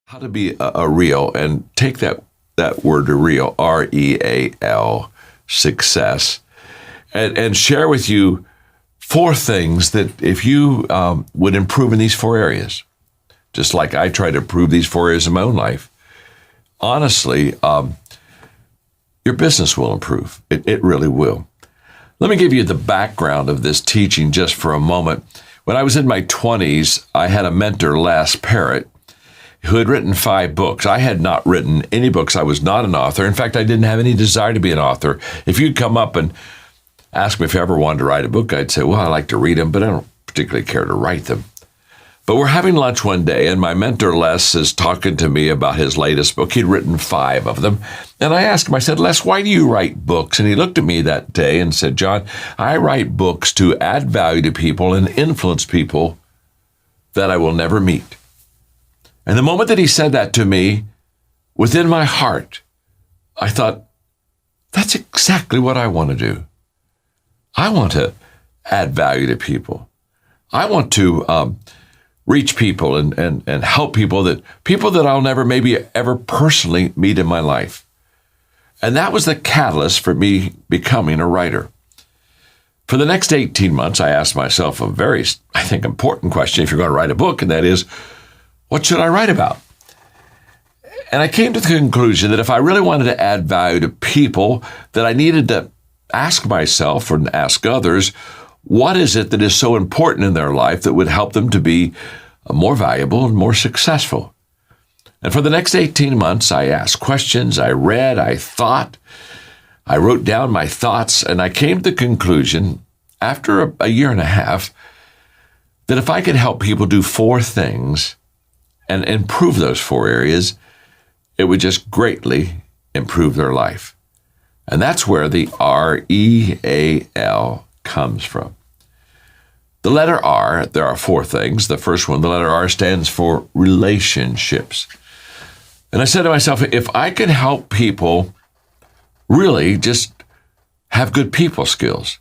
How to be a real, and take that word to real, R-E-A-L, success, and share with you 4 things that if you would improve in these 4 areas, just like I try to improve these 4 areas in my own life, honestly, your business will improve. It really will. Let me give you the background of this teaching just for a moment. When I was in my 20s, I had a mentor, Les Parrott, who had written 5 books. I had not written any books. I was not an author. In fact, I didn't have any desire to be an author. If you'd come up and ask me if I ever wanted to write a book, I'd say, well, I like to read them, but I don't particularly care to write them. But we're having lunch one day, and my mentor, Les, is talking to me about his latest book. He'd written 5 of them. And I asked him, I said, Les, why do you write books? And he looked at me that day and said, John, I write books to add value to people and influence people that I will never meet. And the moment that he said that to me, within my heart, I thought, that's exactly what I want to do. I want to add value to people. I want to reach people and help people that I'll never maybe ever personally meet in my life. And that was the catalyst for me becoming a writer. For the next 18 months, I asked myself a very, I think, important question if you're going to write a book, and that is, what should I write about? And I came to the conclusion that if I really wanted to add value to people, that I needed to ask myself and ask others, what is it that is so important in their life that would help them to be more valuable and more successful? And for the next 18 months, I asked questions, I read, I thought, I wrote down my thoughts, and I came to the conclusion, after a year and a half, that if I could help people do 4 things and improve those 4 areas, it would just greatly improve their life. And that's where the R-E-A-L comes from. The letter R, there are 4 things. The first one, the letter R, stands for relationships. And I said to myself, if I can help people really just have good people skills,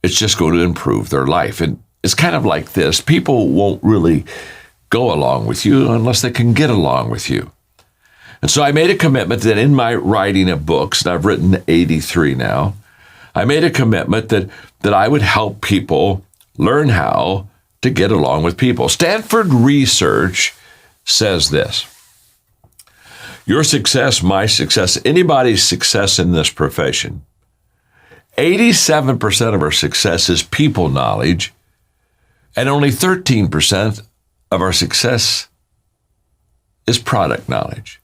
it's just going to improve their life. And it's kind of like this. People won't really go along with you unless they can get along with you. And so I made a commitment that in my writing of books, and I've written 83 now, I made a commitment that I would help people learn how to get along with people. Stanford research says this: your success, my success, anybody's success in this profession, 87% of our success is people knowledge, and only 13% of our success is product knowledge.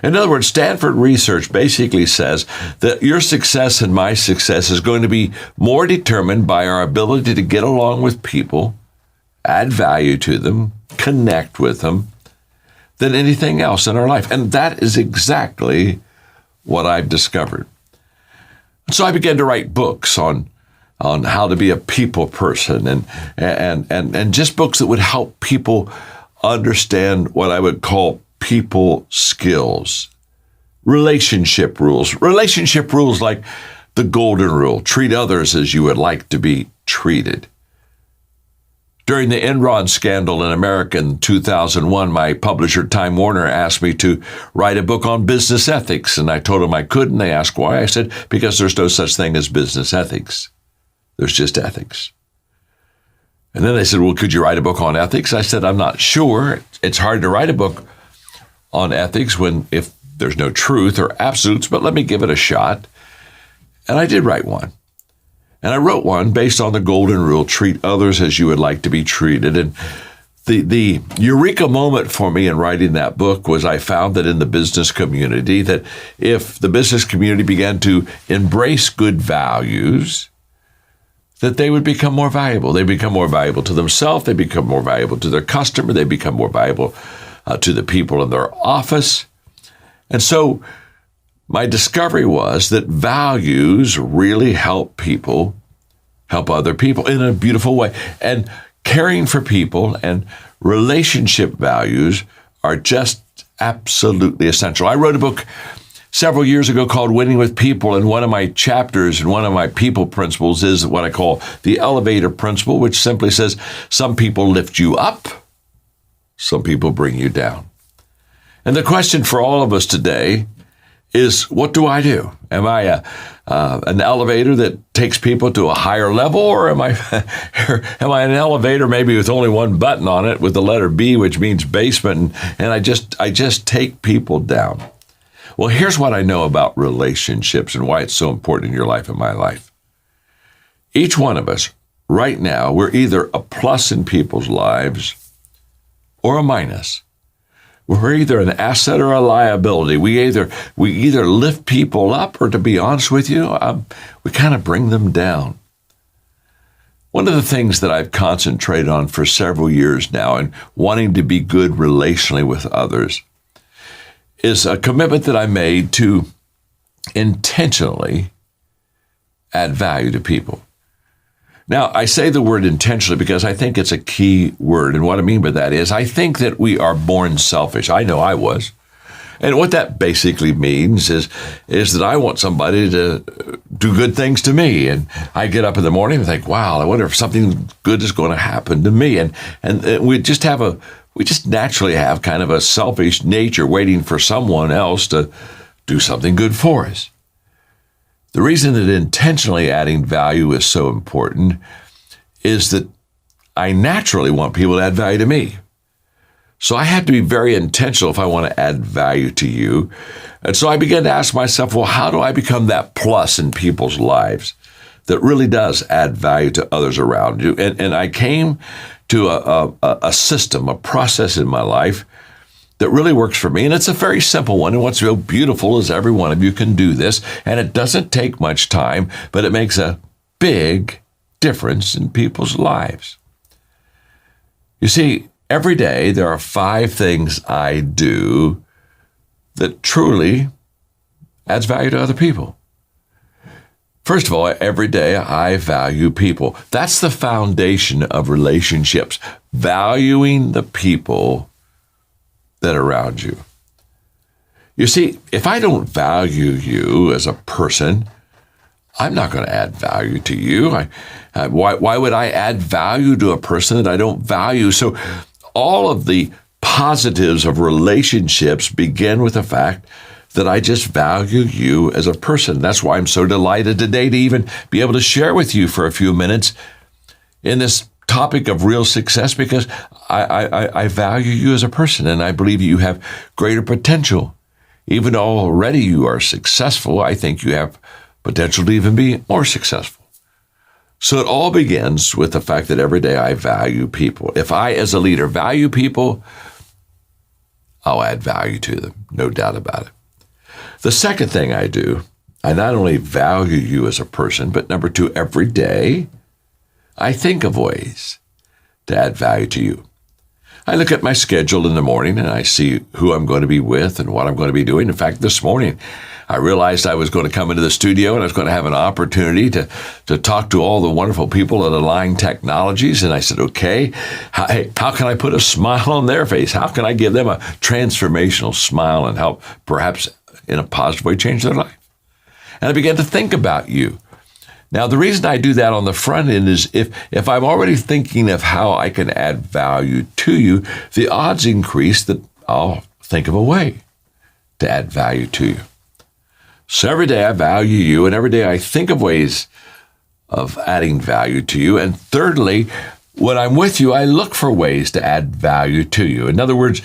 In other words, Stanford research basically says that your success and my success is going to be more determined by our ability to get along with people, add value to them, connect with them, than anything else in our life. And that is exactly what I've discovered. So I began to write books on how to be a people person and just books that would help people understand what I would call people skills, relationship rules like the golden rule: treat others as you would like to be treated. During the Enron scandal in America in 2001, my publisher, Time Warner, asked me to write a book on business ethics, and I told them I couldn't. They asked why. I said, because there's no such thing as business ethics. There's just ethics. And then they said, well, could you write a book on ethics? I said, I'm not sure. It's hard to write a book on ethics if there's no truth or absolutes, but let me give it a shot. And I did write one. And I wrote one based on the golden rule: treat others as you would like to be treated. And the eureka moment for me in writing that book was I found that in the business community, that if the business community began to embrace good values, that they would become more valuable. They become more valuable to themselves. They become more valuable to their customer. They become more valuable to the people in their office. And so my discovery was that values really help people help other people in a beautiful way. And caring for people and relationship values are just absolutely essential. I wrote a book several years ago called Winning with People, and one of my chapters and one of my people principles is what I call the elevator principle, which simply says some people lift you up, some people bring you down. And the question for all of us today is, what do I do? Am I an elevator that takes people to a higher level, or am I an elevator maybe with only one button on it with the letter B, which means basement, and I just take people down? Well, here's what I know about relationships and why it's so important in your life and my life. Each one of us right now, we're either a plus in people's lives or a minus. We're either an asset or a liability. We either lift people up, or, to be honest with you, we kind of bring them down. One of the things that I've concentrated on for several years now, and wanting to be good relationally with others, is a commitment that I made to intentionally add value to people. Now, I say the word intentionally because I think it's a key word. And what I mean by that is, I think that we are born selfish. I know I was. And what that basically means is that I want somebody to do good things to me. And I get up in the morning and think, wow, I wonder if something good is going to happen to me. And we just naturally have kind of a selfish nature, waiting for someone else to do something good for us. The reason that intentionally adding value is so important is that I naturally want people to add value to me. So I have to be very intentional if I want to add value to you. And so I began to ask myself, well, how do I become that plus in people's lives that really does add value to others around you? And I came to a system, a process in my life that really works for me. And it's a very simple one. And what's real beautiful is every one of you can do this. And it doesn't take much time, but it makes a big difference in people's lives. You see, every day there are 5 things I do that truly adds value to other people. First of all, every day I value people. That's the foundation of relationships, valuing the people that are around you. You see, if I don't value you as a person, I'm not going to add value to you. Why would I add value to a person that I don't value? So all of the positives of relationships begin with the fact that I just value you as a person. That's why I'm so delighted today to even be able to share with you for a few minutes in this topic of real success, because I value you as a person, and I believe you have greater potential. Even though already you are successful, I think you have potential to even be more successful. So it all begins with the fact that every day I value people. If I, as a leader, value people, I'll add value to them, no doubt about it. The second thing I do, I not only value you as a person, but number 2, every day, I think of ways to add value to you. I look at my schedule in the morning and I see who I'm going to be with and what I'm going to be doing. In fact, this morning, I realized I was going to come into the studio and I was going to have an opportunity to talk to all the wonderful people at Align Technologies. And I said, okay, how can I put a smile on their face? How can I give them a transformational smile and help perhaps in a positive way change their life? And I began to think about you. Now, the reason I do that on the front end is if I'm already thinking of how I can add value to you, the odds increase that I'll think of a way to add value to you. So every day I value you, and every day I think of ways of adding value to you. And thirdly, when I'm with you, I look for ways to add value to you. In other words,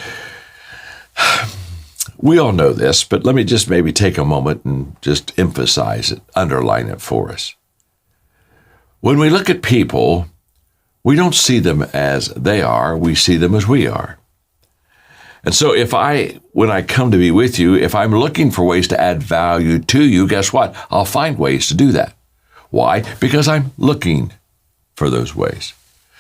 we all know this, but let me just maybe take a moment and just emphasize it, underline it for us. When we look at people, we don't see them as they are, we see them as we are. And so when I come to be with you, if I'm looking for ways to add value to you, guess what? I'll find ways to do that. Why? Because I'm looking for those ways.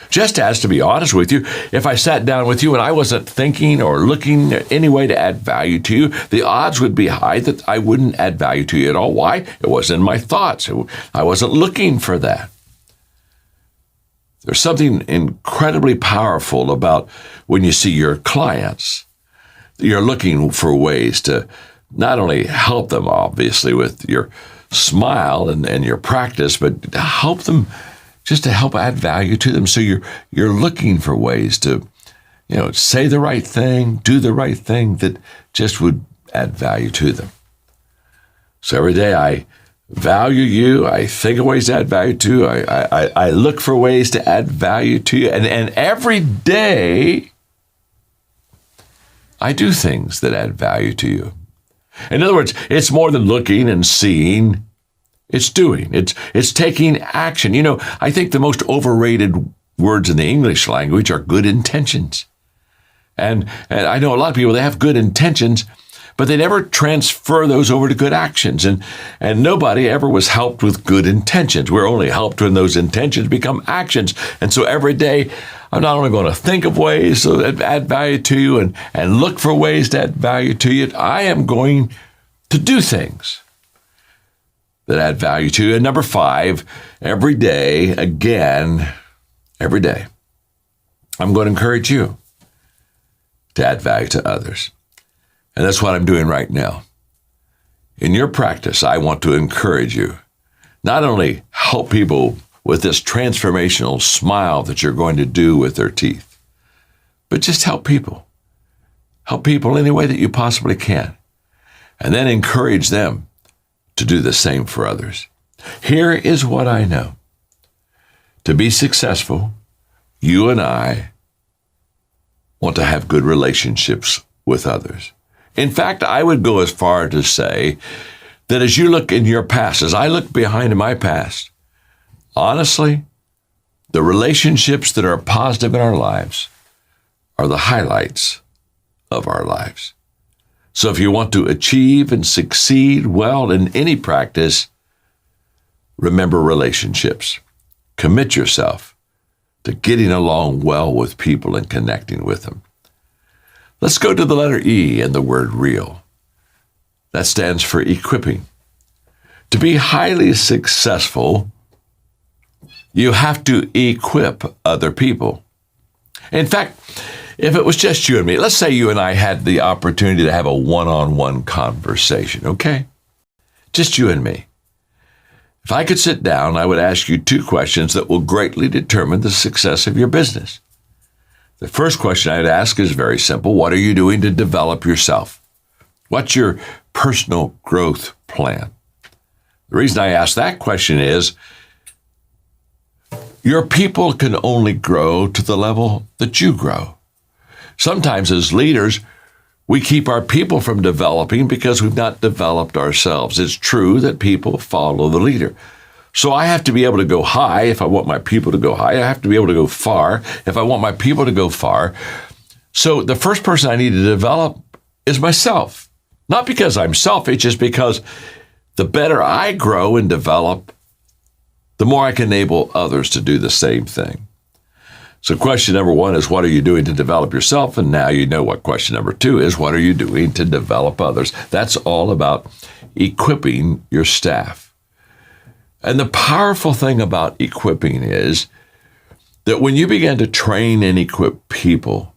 Just as, to be honest with you, if I sat down with you and I wasn't thinking or looking at any way to add value to you, the odds would be high that I wouldn't add value to you at all. Why? It wasn't in my thoughts. I wasn't looking for that. There's something incredibly powerful about when you see your clients. You're looking for ways to not only help them, obviously, with your smile and your practice, but to help them, just to help add value to them. So you're looking for ways to, say the right thing, do the right thing that just would add value to them. So every day I value you. I think of ways to add value to you. I look for ways to add value to you. And every day I do things that add value to you. In other words, it's more than looking and seeing. It's doing. It's taking action. I think the most overrated words in the English language are good intentions. And I know a lot of people, they have good intentions, but they never transfer those over to good actions. And nobody ever was helped with good intentions. We're only helped when those intentions become actions. And so every day, I'm not only going to think of ways to add value to you and look for ways to add value to you, I am going to do things that add value to you. And number 5, every day, again, every day, I'm going to encourage you to add value to others. And that's what I'm doing right now. In your practice, I want to encourage you, not only help people with this transformational smile that you're going to do with their teeth, but just help people. Help people any way that you possibly can. And then encourage them to do the same for others. Here is what I know. To be successful, you and I want to have good relationships with others. In fact, I would go as far to say that as you look in your past, as I look behind in my past, honestly, the relationships that are positive in our lives are the highlights of our lives. So if you want to achieve and succeed well in any practice, remember relationships. Commit yourself to getting along well with people and connecting with them. Let's go to the letter E in the word real. That stands for equipping. To be highly successful, you have to equip other people. In fact, if it was just you and me, let's say you and I had the opportunity to have a one-on-one conversation, okay? Just you and me. If I could sit down, I would ask you 2 questions that will greatly determine the success of your business. The first question I'd ask is very simple. What are you doing to develop yourself? What's your personal growth plan? The reason I ask that question is your people can only grow to the level that you grow. Sometimes as leaders, we keep our people from developing because we've not developed ourselves. It's true that people follow the leader. So I have to be able to go high if I want my people to go high. I have to be able to go far if I want my people to go far. So the first person I need to develop is myself. Not because I'm selfish, just because the better I grow and develop, the more I can enable others to do the same thing. So question number 1 is, what are you doing to develop yourself? And now you know what question number 2 is, what are you doing to develop others? That's all about equipping your staff. And the powerful thing about equipping is that when you begin to train and equip people,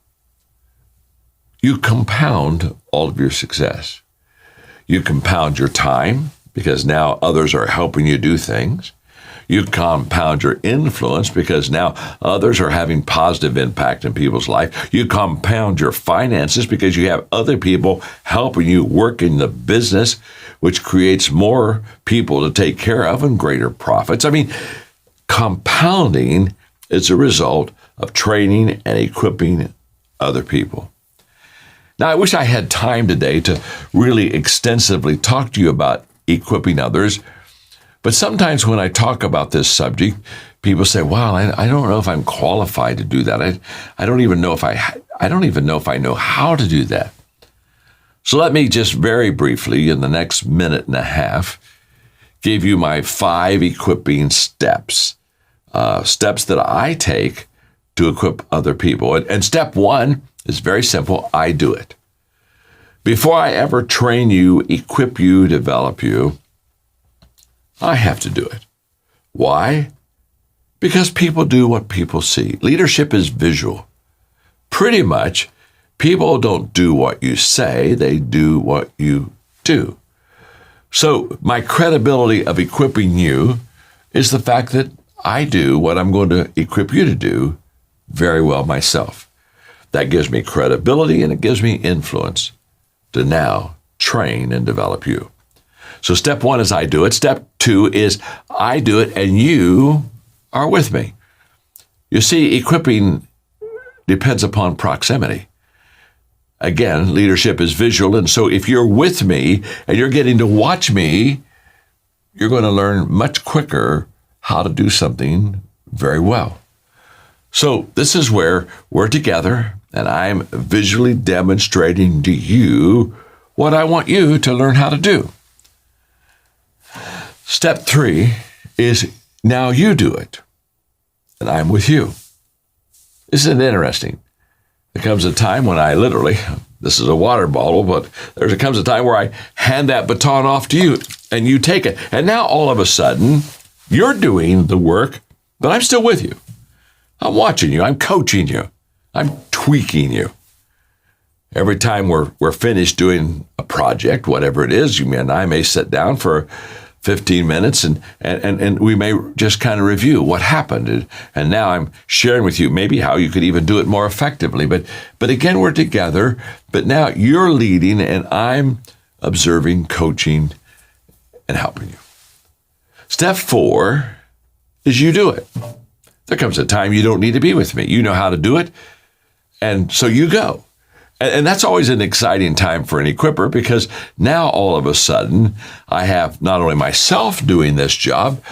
you compound all of your success. You compound your time because now others are helping you do things. You compound your influence because now others are having positive impact in people's life. You compound your finances because you have other people helping you work in the business, which creates more people to take care of and greater profits. I mean, compounding is a result of training and equipping other people. Now, I wish I had time today to really extensively talk to you about equipping others. But sometimes when I talk about this subject, people say, "Wow, I don't know if I'm qualified to do that. I don't even know if I know how to do that." So let me just very briefly, in the next minute and a half, give you my 5 equipping steps, steps that I take to equip other people. And step 1 is very simple. I do it. Before I ever train you, equip you, develop you, I have to do it. Why? Because people do what people see. Leadership is visual. Pretty much, people don't do what you say, they do what you do. So my credibility of equipping you is the fact that I do what I'm going to equip you to do very well myself. That gives me credibility and it gives me influence to now train and develop you. So step 1 is I do it. Step 2 is I do it and you are with me. You see, equipping depends upon proximity. Again, leadership is visual, and so if you're with me and you're getting to watch me, you're going to learn much quicker how to do something very well. So this is where we're together, and I'm visually demonstrating to you what I want you to learn how to do. Step 3 is now you do it, and I'm with you. Isn't it interesting? There comes a time when I literally, this is a water bottle, but there comes a time where I hand that baton off to you and you take it. And now all of a sudden, you're doing the work, but I'm still with you. I'm watching you. I'm coaching you. I'm tweaking you. Every time we're finished doing a project, whatever it is, you and I may sit down for 15 minutes and we may just kind of review what happened. And now I'm sharing with you maybe how you could even do it more effectively. But again, we're together, but now you're leading and I'm observing, coaching, and helping you. Step 4 is you do it. There comes a time you don't need to be with me. You know how to do it, and so you go. And that's always an exciting time for an equipper because now all of a sudden I have not only myself doing this job,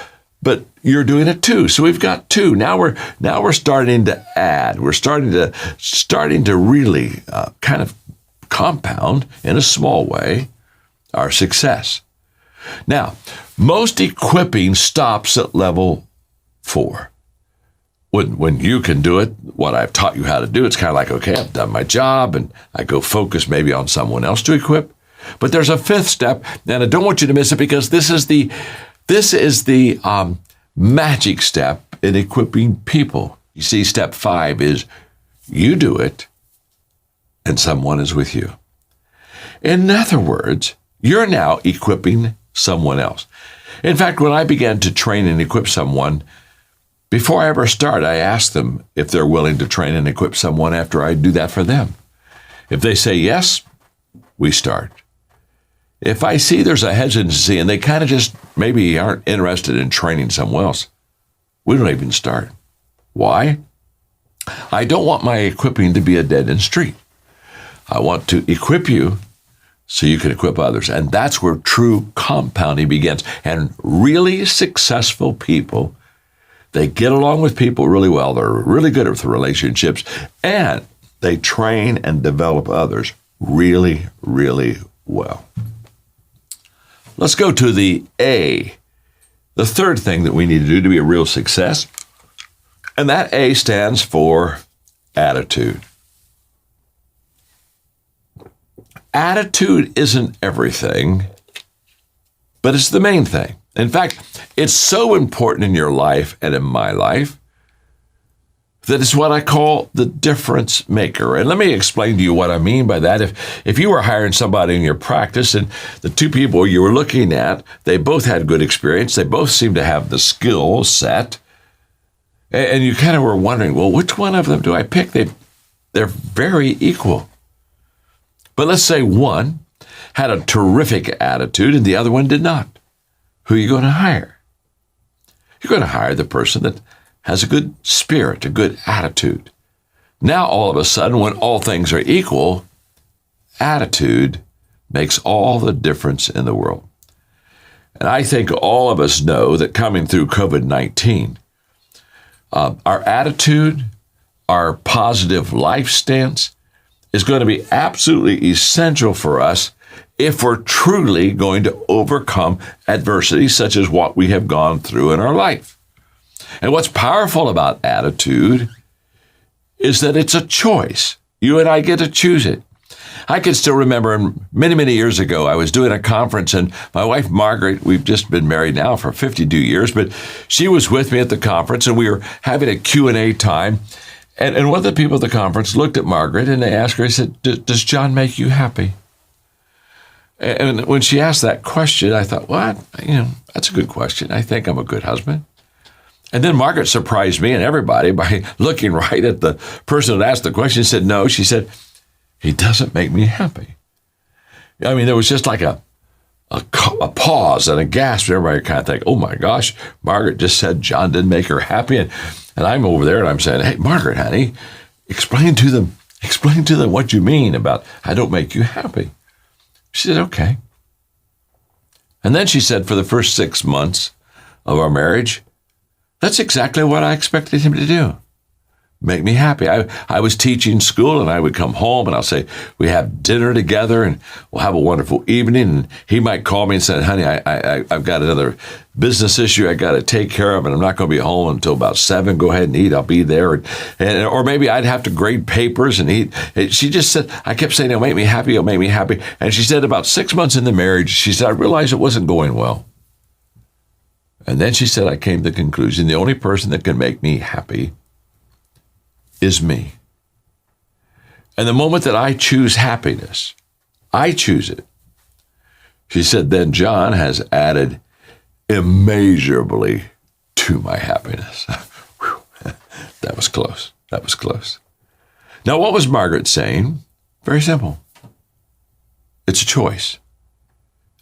but you're doing it too. So we've got 2. Now we're starting to add. We're starting to really kind of compound in a small way our success. Now, most equipping stops at level 4. When you can do it, what I've taught you how to do, it's kind of like, okay, I've done my job, and I go focus maybe on someone else to equip. But there's a 5th step, and I don't want you to miss it because this is the magic step in equipping people. You see, step 5 is you do it, and someone is with you. In other words, you're now equipping someone else. In fact, when I began to train and equip someone, before I ever start, I ask them if they're willing to train and equip someone after I do that for them. If they say yes, we start. If I see there's a hesitancy and they kind of just maybe aren't interested in training someone else, we don't even start. Why? I don't want my equipping to be a dead-end street. I want to equip you so you can equip others. And that's where true compounding begins. And really successful people, they get along with people really well. They're really good at relationships, and they train and develop others really, really well. Let's go to the A, the 3rd thing that we need to do to be a real success. And that A stands for attitude. Attitude isn't everything, but it's the main thing. In fact, it's so important in your life and in my life that it's what I call the difference maker. And let me explain to you what I mean by that. If you were hiring somebody in your practice and the 2 people you were looking at, they both had good experience, they both seemed to have the skill set, and you kind of were wondering, well, which one of them do I pick? They're very equal. But let's say one had a terrific attitude and the other one did not. Who are you going to hire? You're going to hire the person that has a good spirit, a good attitude. Now, all of a sudden, when all things are equal, attitude makes all the difference in the world. And I think all of us know that coming through COVID-19, our attitude, our positive life stance is going to be absolutely essential for us if we're truly going to overcome adversity such as what we have gone through in our life. And what's powerful about attitude is that it's a choice. You and I get to choose it. I can still remember many, many years ago, I was doing a conference and my wife, Margaret, we've just been married now for 52 years, but she was with me at the conference and we were having a Q&A time. And one of the people at the conference looked at Margaret and they asked her, he said, does John make you happy? And when she asked that question, I thought, what? That's a good question. I think I'm a good husband. And then Margaret surprised me and everybody by looking right at the person who asked the question and said, no, she said, he doesn't make me happy. I mean, there was just like a pause and a gasp. Everybody kind of think, oh my gosh, Margaret just said John didn't make her happy. And I'm over there and I'm saying, hey, Margaret, honey, explain to them what you mean about I don't make you happy. She said, okay. And then she said, for the first 6 months of our marriage, that's exactly what I expected him to do. Make me happy. I was teaching school and I would come home and I'll say, we have dinner together and we'll have a wonderful evening. And he might call me and say, honey, I've got another business issue I got to take care of and I'm not going to be home until about 7. Go ahead and eat. I'll be there. Or maybe I'd have to grade papers and eat. She just said, I kept saying, it'll make me happy. It'll make me happy. And she said about 6 months in the marriage, she said, I realized it wasn't going well. And then she said, I came to the conclusion, the only person that can make me happy is me. And the moment that I choose happiness, I choose it. She said, then John has added immeasurably to my happiness. That was close. That was close. Now, what was Margaret saying? Very simple. It's a choice.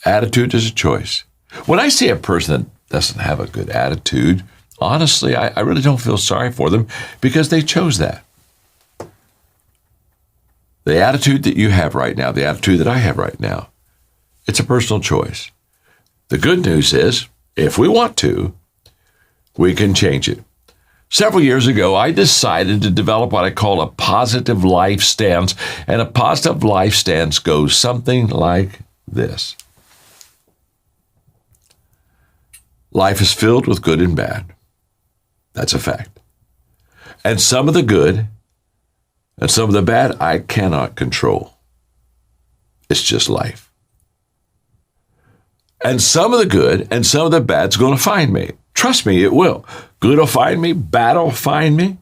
Attitude is a choice. When I see a person that doesn't have a good attitude, honestly, I really don't feel sorry for them because they chose that. The attitude that you have right now, the attitude that I have right now, it's a personal choice. The good news is, if we want to, we can change it. Several years ago, I decided to develop what I call a positive life stance, and a positive life stance goes something like this. Life is filled with good and bad. That's a fact. And some of the good and some of the bad I cannot control. It's just life. And some of the good and some of the bad's going to find me. Trust me, it will. Good will find me, bad will find me.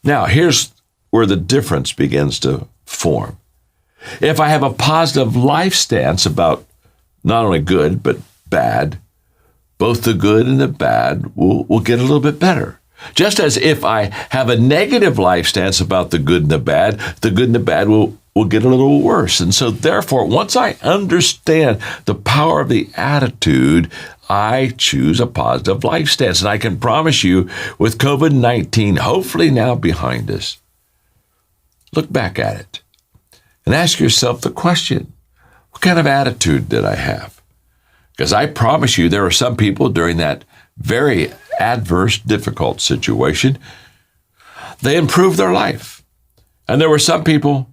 Now, here's where the difference begins to form. If I have a positive life stance about not only good but bad, both the good and the bad will get a little bit better. Just as if I have a negative life stance about the good and the good and the bad will get a little worse. And so therefore, once I understand the power of the attitude, I choose a positive life stance. And I can promise you, with COVID-19 hopefully now behind us, look back at it and ask yourself the question, what kind of attitude did I have? Because I promise you, there are some people during that very adverse, difficult situation, they improved their life. And there were some people,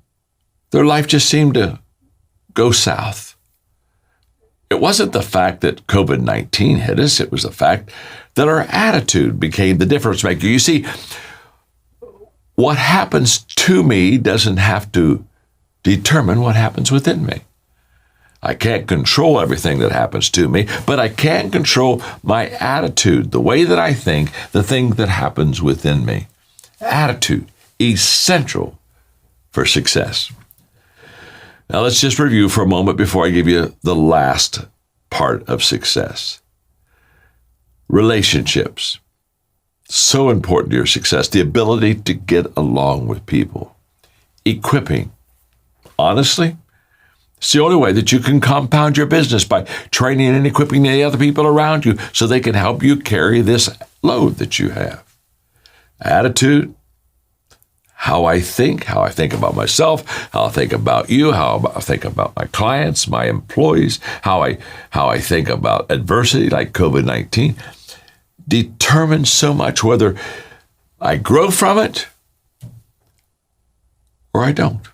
their life just seemed to go south. It wasn't the fact that COVID-19 hit us, it was the fact that our attitude became the difference maker. You see, what happens to me doesn't have to determine what happens within me. I can't control everything that happens to me, but I can control my attitude, the way that I think, the thing that happens within me. Attitude, essential for success. Now let's just review for a moment before I give you the last part of success. Relationships. So important to your success. The ability to get along with people. Equipping. Honestly, it's the only way that you can compound your business, by training and equipping the other people around you so they can help you carry this load that you have. Attitude, how I think about myself, how I think about you, how I think about my clients, my employees, how I think about adversity like COVID-19, determines so much whether I grow from it or I don't.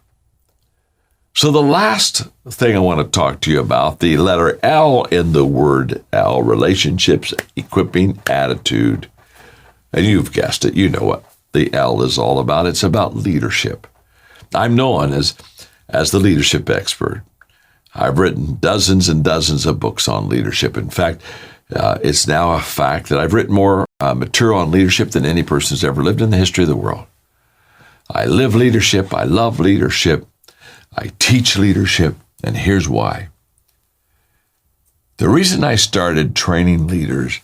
So the last thing I want to talk to you about, the letter L in the word L, relationships, equipping, attitude. And you've guessed it, you know what the L is all about. It's about leadership. I'm known as the leadership expert. I've written dozens and dozens of books on leadership. In fact, it's now a fact that I've written more material on leadership than any person who's ever lived in the history of the world. I live leadership. I love leadership. I teach leadership, and here's why. The reason I started training leaders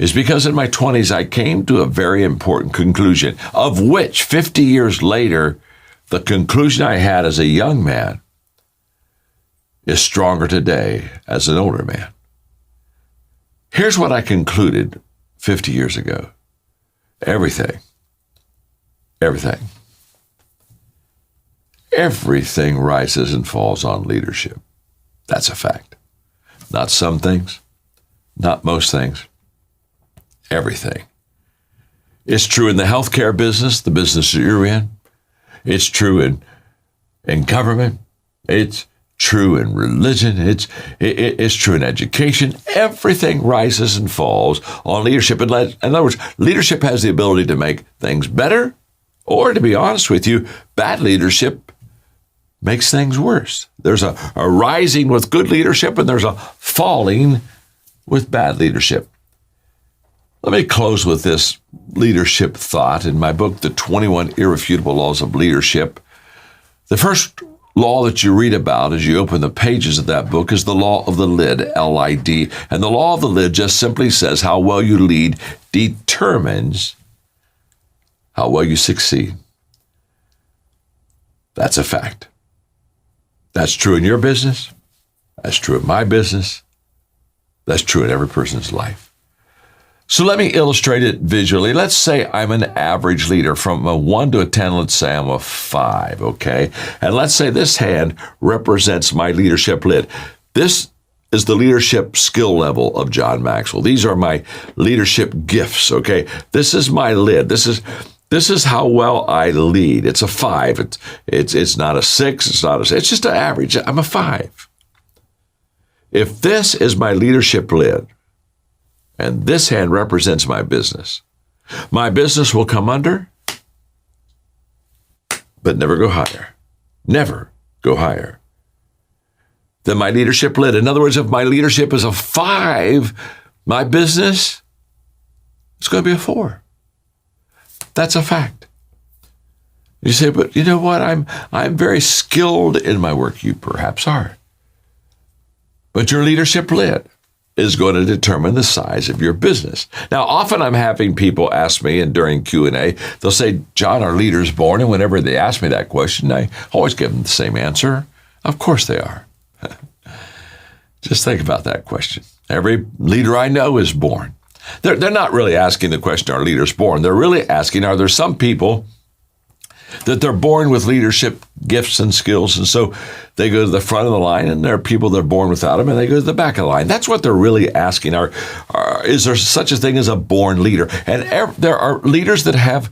is because in my 20s, I came to a very important conclusion, of which 50 years later, the conclusion I had as a young man is stronger today as an older man. Here's what I concluded 50 years ago. Everything rises and falls on leadership. That's a fact. Not some things, not most things, everything. It's true in the healthcare business, the business that you're in. It's true in government. It's true in religion. It's true in education. Everything rises and falls on leadership. In other words, leadership has the ability to make things better, or to be honest with you, bad leadership makes things worse. There's a rising with good leadership, and there's a falling with bad leadership. Let me close with this leadership thought. In my book, The 21 Irrefutable Laws of Leadership, the first law that you read about as you open the pages of that book is the law of the lid, L-I-D. And the law of the lid just simply says how well you lead determines how well you succeed. That's a fact. That's true in your business. That's true in my business. That's true in every person's life. So let me illustrate it visually. Let's say I'm an average leader. From a 1 to a 10, let's say I'm a 5, okay? And let's say this hand represents my leadership lid. This is the leadership skill level of John Maxwell. These are my leadership gifts, okay? This is my lid. This is how well I lead. It's a 5. It's not a 6. It's just an average. I'm a 5. If this is my leadership lid, and this hand represents my business will come under, but never go higher. Never go higher than my leadership lid. In other words, if my leadership is a 5, my business is going to be a 4. That's a fact. You say, but you know what? I'm very skilled in my work. You perhaps are. But your leadership lid is going to determine the size of your business. Now, often I'm having people ask me, and during Q&A, they'll say, John, are leaders born? And whenever they ask me that question, I always give them the same answer. Of course they are. Just think about that question. Every leader I know is born. They're not really asking the question, are leaders born? They're really asking, are there some people that they're born with leadership gifts and skills, and so they go to the front of the line, and there are people that are born without them, and they go to the back of the line. That's what they're really asking. Is there such a thing as a born leader? And there are leaders that have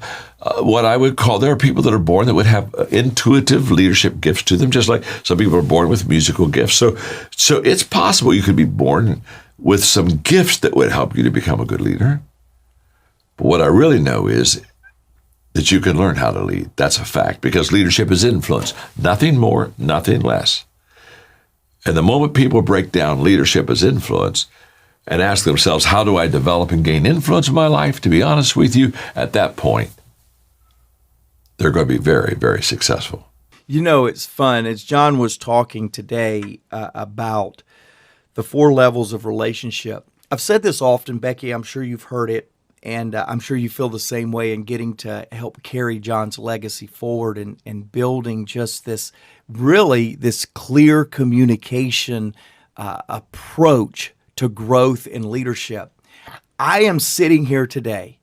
what I would call, there are people that are born that would have intuitive leadership gifts to them, just like some people are born with musical gifts. So it's possible you could be born with some gifts that would help you to become a good leader. But what I really know is that you can learn how to lead. That's a fact, because leadership is influence. Nothing more, nothing less. And the moment people break down leadership as influence and ask themselves, how do I develop and gain influence in my life? To be honest with you, at that point, they're going to be very, very successful. You know, it's fun. As John was talking today about the 4 levels of relationship, I've said this often, Becky, I'm sure you've heard it. And I'm sure you feel the same way in getting to help carry John's legacy forward and building just this clear communication approach to growth in leadership. I am sitting here today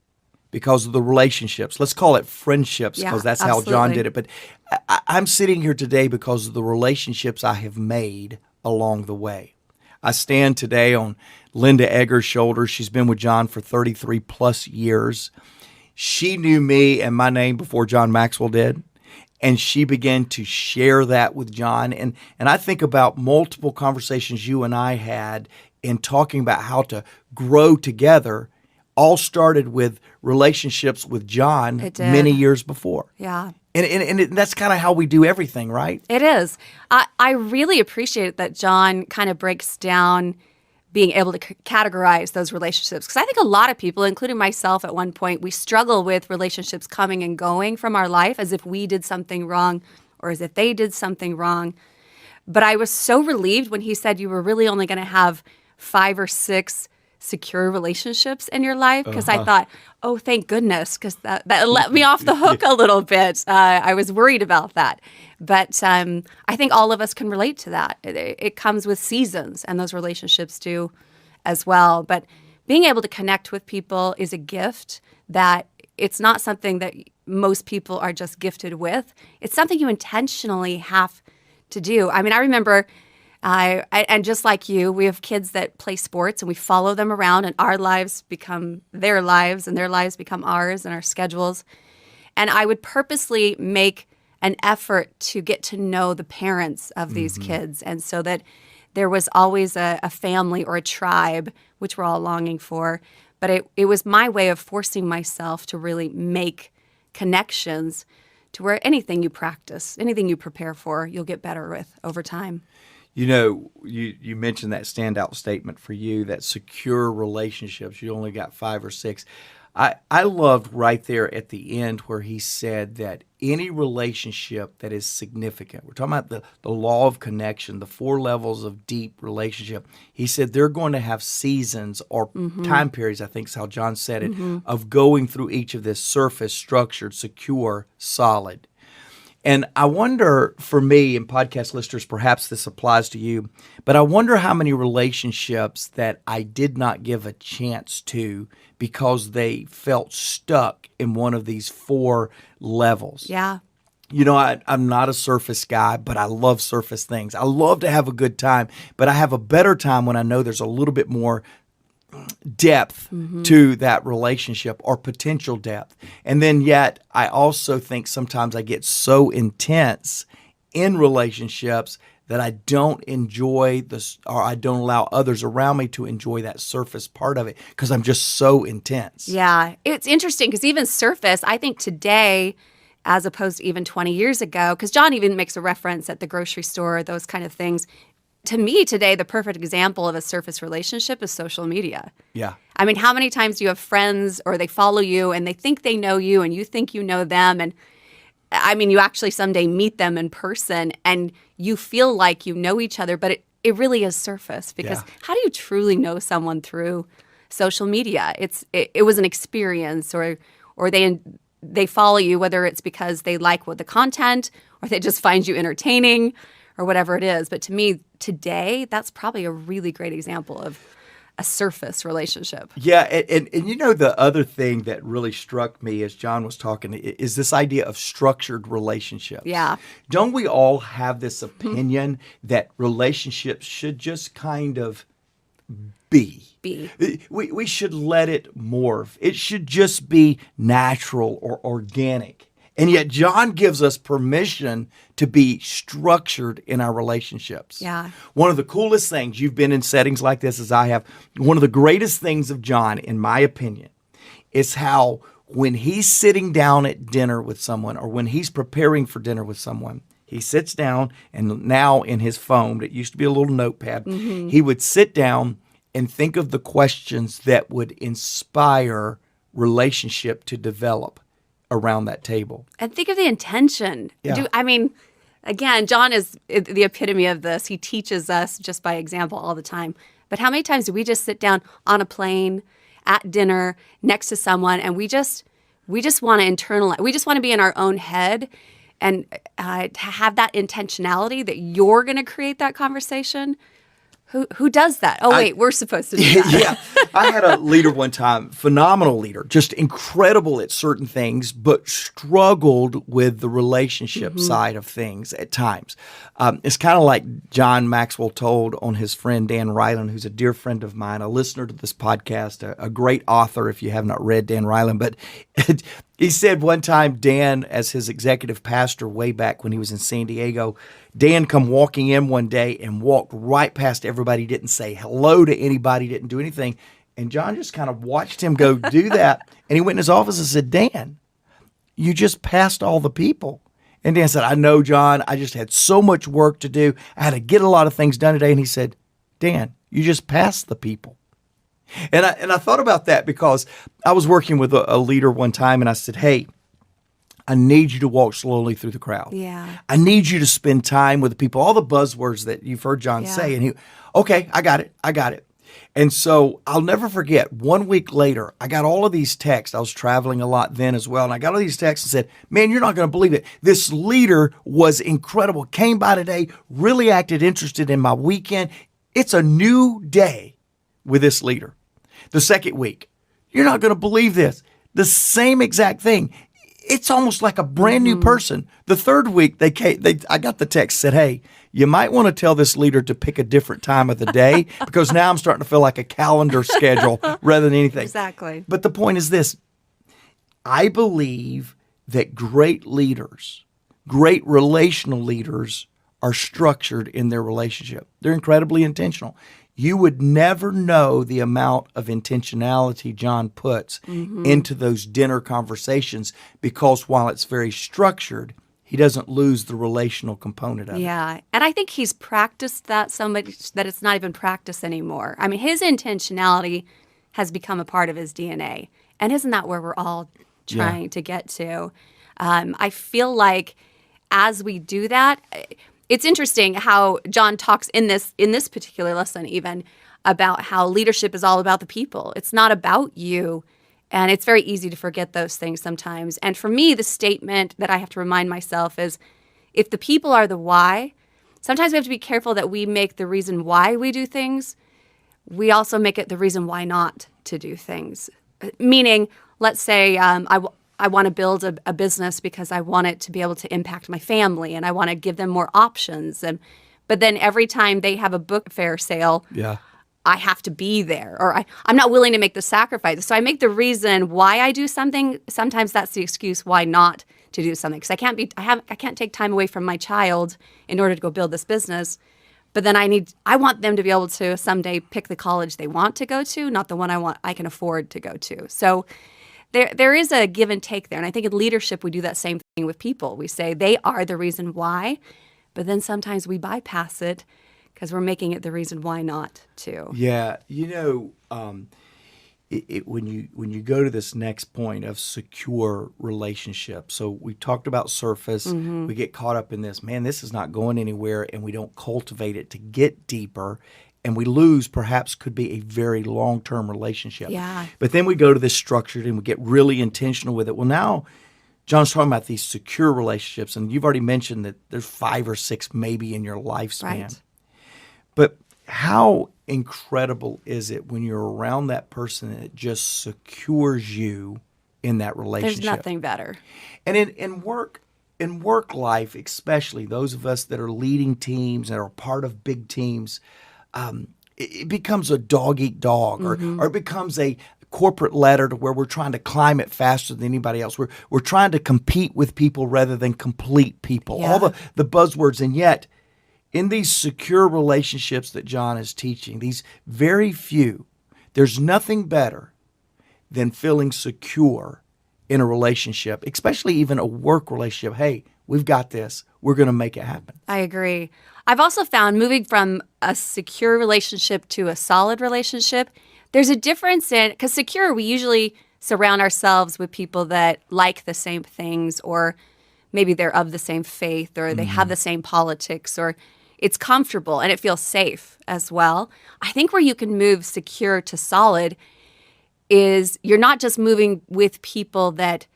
because of the relationships. Let's call it friendships, because that's absolutely how John did it. But I'm sitting here today because of the relationships I have made along the way. I stand today on Linda Egger's shoulders. She's been with John for 33 plus years. She knew me and my name before John Maxwell did, and she began to share that with John. And I think about multiple conversations you and I had in talking about how to grow together, all started with relationships with John many years before. Yeah. And that's kind of how we do everything, right? It is. I really appreciate that John kind of breaks down being able to categorize those relationships, because I think a lot of people, including myself at one point, we struggle with relationships coming and going from our life as if we did something wrong or as if they did something wrong. But I was so relieved when he said you were really only going to have 5 or 6 secure relationships in your life, because I thought, oh, thank goodness, because that let me off the hook a little bit. I was worried about that. But I think all of us can relate to that. It comes with seasons, and those relationships do as well. But being able to connect with people is a gift that it's not something that most people are just gifted with. It's something you intentionally have to do. I mean, I remember, and just like you, we have kids that play sports and we follow them around, and our lives become their lives and their lives become ours and our schedules. And I would purposely make an effort to get to know the parents of these kids, and so that there was always a family or a tribe, which we're all longing for. But it was my way of forcing myself to really make connections to where anything you practice, anything you prepare for, you'll get better with over time. You know, you mentioned that standout statement for you, that secure relationships. You only got 5 or 6. I loved right there at the end where he said that any relationship that is significant, we're talking about the law of connection, the 4 levels of deep relationship. He said they're going to have seasons or time periods, I think is how John said it, of going through each of this surface, structured, secure, solid. And I wonder, for me and podcast listeners, perhaps this applies to you, but I wonder how many relationships that I did not give a chance to because they felt stuck in one of these 4 levels. Yeah. You know, I'm not a surface guy, but I love surface things. I love to have a good time, but I have a better time when I know there's a little bit more depth to that relationship, or potential depth. And then yet I also think sometimes I get so intense in relationships that I don't enjoy this, or I don't allow others around me to enjoy that surface part of it because I'm just so intense. Yeah. It's interesting because even surface, I think today, as opposed to even 20 years ago, because John even makes a reference at the grocery store, those kind of things. To me today, the perfect example of a surface relationship is social media. Yeah. I mean, how many times do you have friends or they follow you and they think they know you and you think you know them? And I mean, you actually someday meet them in person and you feel like you know each other, but it really is surface, because how do you truly know someone through social media? It was an experience, or they follow you, whether it's because they like the content or they just find you entertaining, or whatever it is. But to me, today, that's probably a really great example of a surface relationship. Yeah, and you know, the other thing that really struck me as John was talking is this idea of structured relationships. Yeah. Don't we all have this opinion that relationships should just kind of be? We should let it morph. It should just be natural or organic. And yet John gives us permission to be structured in our relationships. Yeah. One of the coolest things, you've been in settings like this as I have, one of the greatest things of John, in my opinion, is how when he's sitting down at dinner with someone, or when he's preparing for dinner with someone, he sits down, and now in his phone, it used to be a little notepad, he would sit down and think of the questions that would inspire relationship to develop around that table. And think of the intention. Yeah. I mean, again, John is the epitome of this. He teaches us just by example all the time. But how many times do we just sit down on a plane, at dinner, next to someone, and we just want to internalize, we just want to be in our own head, and to have that intentionality that you're going to create that conversation? Who does that? Oh, wait, we're supposed to do that. Yeah. I had a leader one time, phenomenal leader, just incredible at certain things, but struggled with the relationship side of things at times. It's kind of like John Maxwell told on his friend Dan Ryland, who's a dear friend of mine, a listener to this podcast, a great author if you have not read Dan Ryland. But he said one time, Dan, as his executive pastor way back when he was in San Diego, Dan come walking in one day and walked right past everybody, didn't say hello to anybody, didn't do anything. And John just kind of watched him go do that. And he went in his office and said, Dan, you just passed all the people. And Dan said, I know, John, I just had so much work to do. I had to get a lot of things done today. And he said, Dan, you just passed the people. And I thought about that because I was working with a leader one time, and I said, hey, I need you to walk slowly through the crowd. Yeah. I need you to spend time with the people, all the buzzwords that you've heard John say. And he, okay, I got it. And so I'll never forget, 1 week later, I got all of these texts. I was traveling a lot then as well. And I got all these texts and said, man, you're not going to believe it. This leader was incredible. Came by today, really acted interested in my weekend. It's a new day with this leader. The second week, you're not going to believe this. The same exact thing. It's almost like a brand new person. The third week, I got the text said, hey, you might want to tell this leader to pick a different time of the day because now I'm starting to feel like a calendar schedule rather than anything. Exactly. But the point is this. I believe that great leaders, great relational leaders are structured in their relationship. They're incredibly intentional. You would never know the amount of intentionality John puts into those dinner conversations because while it's very structured, he doesn't lose the relational component of it. Yeah. And I think he's practiced that so much that it's not even practice anymore. I mean, his intentionality has become a part of his DNA. And isn't that where we're all trying to get to? I feel like as we do that, it's interesting how John talks in this particular lesson even about how leadership is all about the people. It's not about you. And it's very easy to forget those things sometimes. And for me, the statement that I have to remind myself is if the people are the why, sometimes we have to be careful that we make the reason why we do things. We also make it the reason why not to do things. Meaning, let's say I want to build a business because I want it to be able to impact my family and I want to give them more options. But then every time they have a book fair sale, I have to be there or I'm not willing to make the sacrifice. So I make the reason why I do something. Sometimes that's the excuse why not to do something. Because I can't take time away from my child in order to go build this business. But then I want them to be able to someday pick the college they want to go to, not the one I can afford to go to. So there is a give and take there. And I think in leadership, we do that same thing with people. We say they are the reason why, but then sometimes we bypass it because we're making it the reason why not to. Yeah. When you go to this next point of secure relationships, so we talked about surface, we get caught up in this, man, this is not going anywhere, and we don't cultivate it to get deeper, and we lose perhaps could be a very long-term relationship. Yeah. But then we go to this structured and we get really intentional with it. Well, now John's talking about these secure relationships, and you've already mentioned that there's 5 or 6 maybe in your lifespan. Right. But how incredible is it when you're around that person and it just secures you in that relationship? There's nothing better. And in work life, especially those of us that are leading teams and are part of big teams, it becomes a dog eat dog, or it becomes a corporate ladder to where we're trying to climb it faster than anybody else. We're trying to compete with people rather than complete people. Yeah. All the buzzwords, and yet in these secure relationships that John is teaching, these very few, there's nothing better than feeling secure in a relationship, especially even a work relationship. Hey, we've got this. We're going to make it happen. I agree. I've also found moving from a secure relationship to a solid relationship, there's a difference in, because secure, we usually surround ourselves with people that like the same things, or maybe they're of the same faith, or they have the same politics, or it's comfortable and it feels safe as well. I think where you can move secure to solid is you're not just moving with people that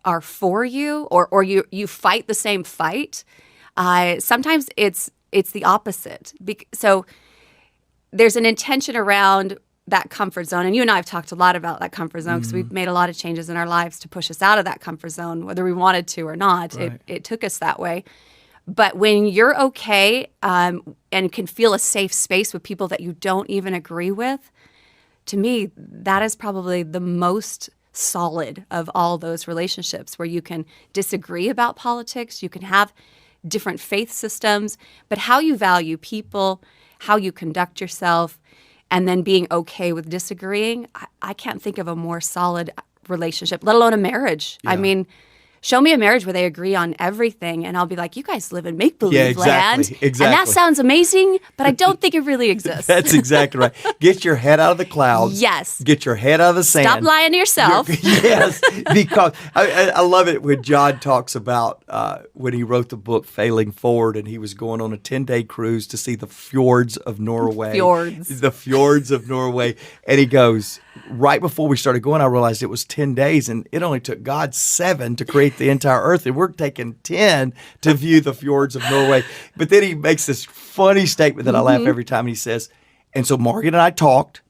are for you or you fight the same fight. Sometimes it's the opposite. So there's an intention around that comfort zone. And you and I have talked a lot about that comfort zone because we've made a lot of changes in our lives to push us out of that comfort zone, whether we wanted to or not. Right. It took us that way. But when you're okay and can feel a safe space with people that you don't even agree with, to me, that is probably the most solid of all those relationships where you can disagree about politics, you can have different faith systems, but how you value people, how you conduct yourself, and then being okay with disagreeing, I can't think of a more solid relationship, let alone a marriage. Yeah. I mean, show me a marriage where they agree on everything, and I'll be like, you guys live in make-believe land. Exactly. And that sounds amazing, but I don't think it really exists. That's exactly right. Get your head out of the clouds. Yes. Get your head out of the sand. Stop lying to yourself. Yes, because I love it when John talks about when he wrote the book Failing Forward, and he was going on a 10-day cruise to see the fjords of Norway. The fjords of Norway. And he goes, right before we started going, I realized it was 10 days, and it only took God 7 to create the entire earth, and we're taking 10 to view the fjords of Norway. But then he makes this funny statement that I laugh every time. He says, and so Margaret and I talked,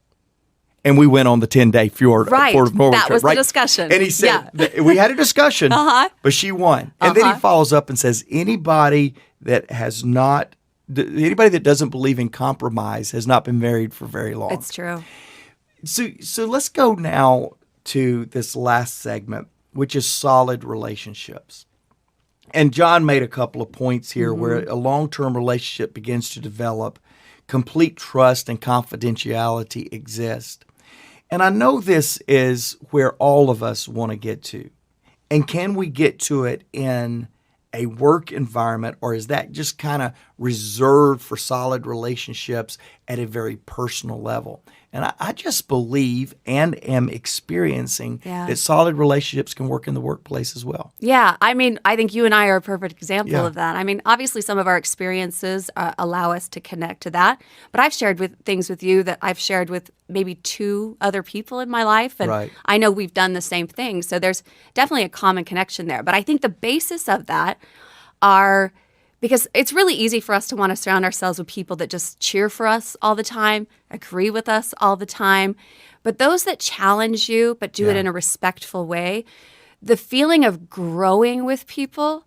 and we went on the 10-day fjord of Norway that trip. Was the discussion. And he said, we had a discussion, but she won. And then he follows up and says, anybody that doesn't believe in compromise has not been married for very long. It's true. So let's go now to this last segment, which is solid relationships. And John made a couple of points here where a long-term relationship begins to develop, complete trust and confidentiality exist. And I know this is where all of us want to get to. And can we get to it in a work environment, or is that just kind of reserved for solid relationships at a very personal level? And I just believe and am experiencing that solid relationships can work in the workplace as well. Yeah. I mean, I think you and I are a perfect example of that. I mean, obviously some of our experiences allow us to connect to that. But I've shared things with you that I've shared with maybe 2 other people in my life. And I know we've done the same thing. So there's definitely a common connection there. But I think the basis of that are... because it's really easy for us to want to surround ourselves with people that just cheer for us all the time, agree with us all the time. But those that challenge you, but do it in a respectful way, the feeling of growing with people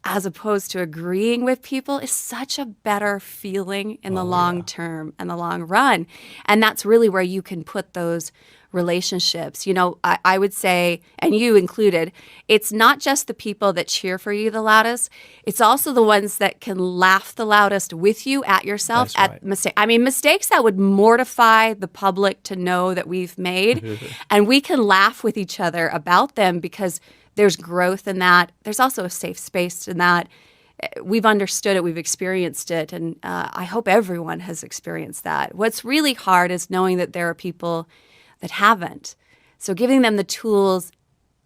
as opposed to agreeing with people is such a better feeling in the long term and the long run. And that's really where you can put those relationships. You know, I would say, and you included, it's not just the people that cheer for you the loudest. It's also the ones that can laugh the loudest with you at yourself at mistakes. I mean, mistakes that would mortify the public to know that we've made. And we can laugh with each other about them because there's growth in that. There's also a safe space in that. We've understood it. We've experienced it. And I hope everyone has experienced that. What's really hard is knowing that there are people that haven't. So giving them the tools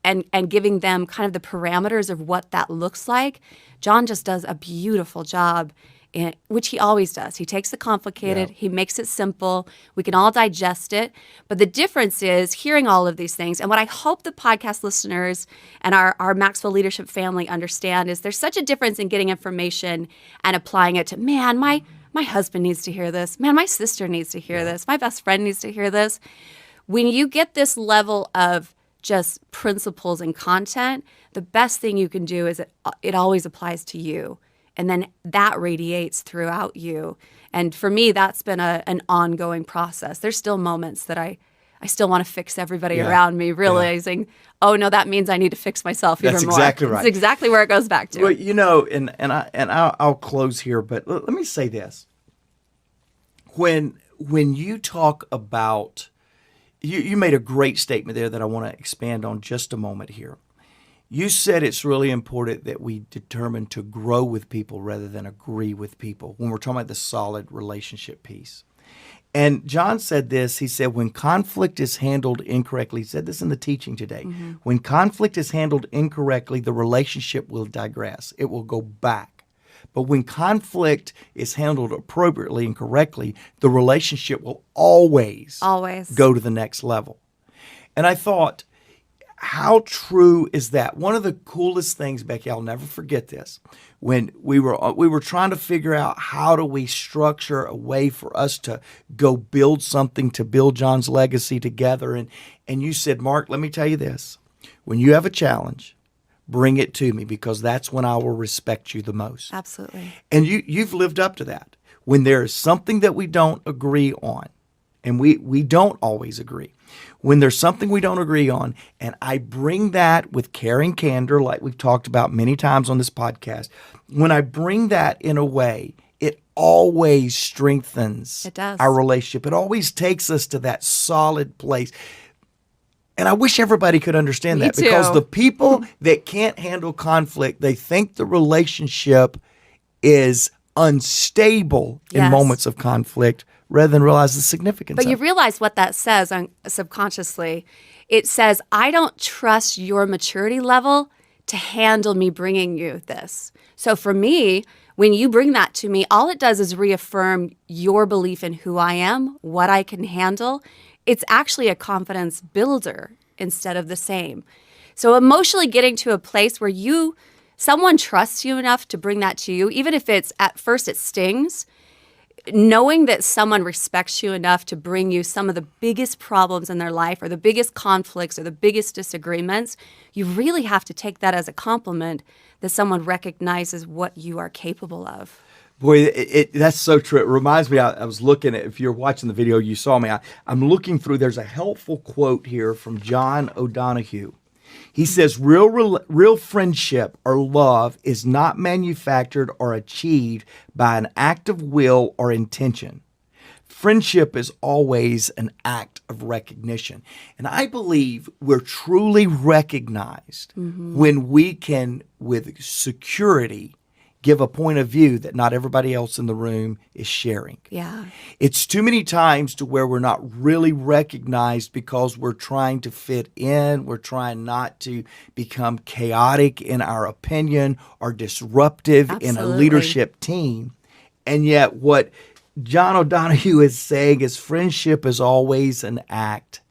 and giving them kind of the parameters of what that looks like. John just does a beautiful job, which he always does. He takes the complicated, he makes it simple. We can all digest it. But the difference is hearing all of these things. And what I hope the podcast listeners and our Maxwell Leadership family understand is there's such a difference in getting information and applying it to, man, my husband needs to hear this. Man, my sister needs to hear this. My best friend needs to hear this. When you get this level of just principles and content, the best thing you can do is it always applies to you. And then that radiates throughout you. And for me, that's been an ongoing process. There's still moments that I still want to fix everybody around me, realizing, oh, no, that means I need to fix myself even more. That's exactly right. That's exactly where it goes back to. Well, you know, and I'll close here, but let me say this. When you talk about... You made a great statement there that I want to expand on just a moment here. You said it's really important that we determine to grow with people rather than agree with people when we're talking about the solid relationship piece. And John said this. He said, when conflict is handled incorrectly, he said this in the teaching today, when conflict is handled incorrectly, the relationship will digress. It will go back. But when conflict is handled appropriately and correctly, the relationship will always go to the next level. And I thought, how true is that? One of the coolest things, Becky, I'll never forget this, when we were trying to figure out how do we structure a way for us to go build something, to build John's legacy together. And you said, Mark, let me tell you this. When you have a challenge, bring it to me, because that's when I will respect you the most. Absolutely. And you've lived up to that. When there is something that we don't agree on, and we don't always agree, when there's something we don't agree on, and I bring that with care and candor, like we've talked about many times on this podcast, when I bring that in a way, it always strengthens our relationship. It always takes us to that solid place. And I wish everybody could understand Me that because too. the people that can't handle conflict, they think the relationship is unstable in Yes. moments of conflict rather than realize the significance But of you it. realize what that says subconsciously. It says, I don't trust your maturity level to handle me bringing you this. So for me, when you bring that to me, all it does is reaffirm your belief in who I am, what I can handle. It's actually a confidence builder instead of the same. So emotionally getting to a place where someone trusts you enough to bring that to you, even if it's at first it stings, knowing that someone respects you enough to bring you some of the biggest problems in their life or the biggest conflicts or the biggest disagreements, you really have to take that as a compliment that someone recognizes what you are capable of. Boy, that's so true. It reminds me, I was looking at, if you're watching the video, you saw me. I'm looking through, there's a helpful quote here from John O'Donohue. He says, real friendship or love is not manufactured or achieved by an act of will or intention. Friendship is always an act of recognition. And I believe we're truly recognized when we can, with security, give a point of view that not everybody else in the room is sharing. Yeah. It's too many times to where we're not really recognized because we're trying to fit in. We're trying not to become chaotic in our opinion or disruptive in a Absolutely. leadership team. And yet what John O'Donohue is saying is friendship is always an act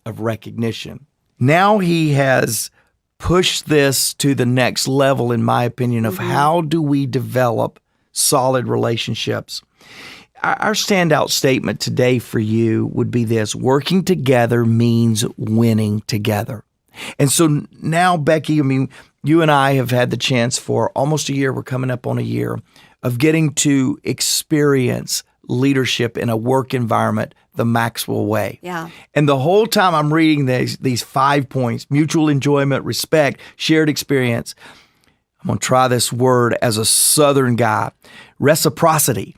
of recognition. Now he has pushed this to the next level, in my opinion, of how do we develop solid relationships. Our standout statement today for you would be this: working together means winning together. And so now, Becky, I mean, you and I have had the chance for almost a year, we're coming up on a year, of getting to experience leadership in a work environment the Maxwell way. Yeah. And the whole time I'm reading these 5 points: mutual enjoyment, respect, shared experience. I'm going to try this word as a Southern guy: reciprocity.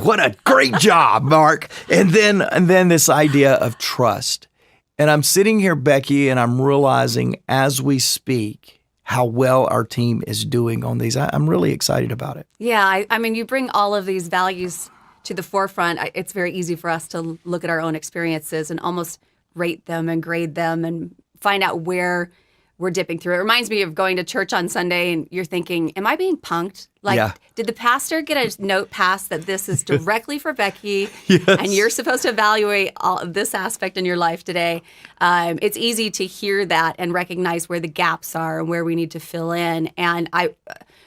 What a great job, Mark. And then this idea of trust. And I'm sitting here, Becky, and I'm realizing as we speak how well our team is doing on these. I'm really excited about it. Yeah, I mean, you bring all of these values to the forefront. It's very easy for us to look at our own experiences and almost rate them and grade them and find out where we're dipping through. It reminds me of going to church on Sunday and you're thinking, am I being punked? Like, Yeah. did the pastor get a note passed that this is directly for Becky Yes. and you're supposed to evaluate all of this aspect in your life today? It's easy to hear that and recognize where the gaps are and where we need to fill in. And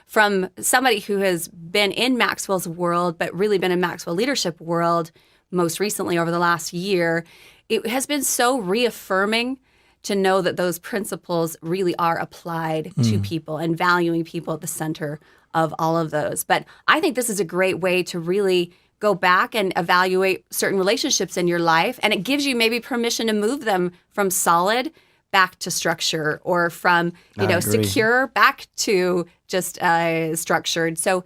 from somebody who has been in Maxwell's world, but really been in Maxwell Leadership world most recently over the last year, it has been so reaffirming to know that those principles really are applied to people and valuing people at the center of all of those. But I think this is a great way to really go back and evaluate certain relationships in your life. And it gives you maybe permission to move them from solid back to structure, or from, agree. secure back to just structured. So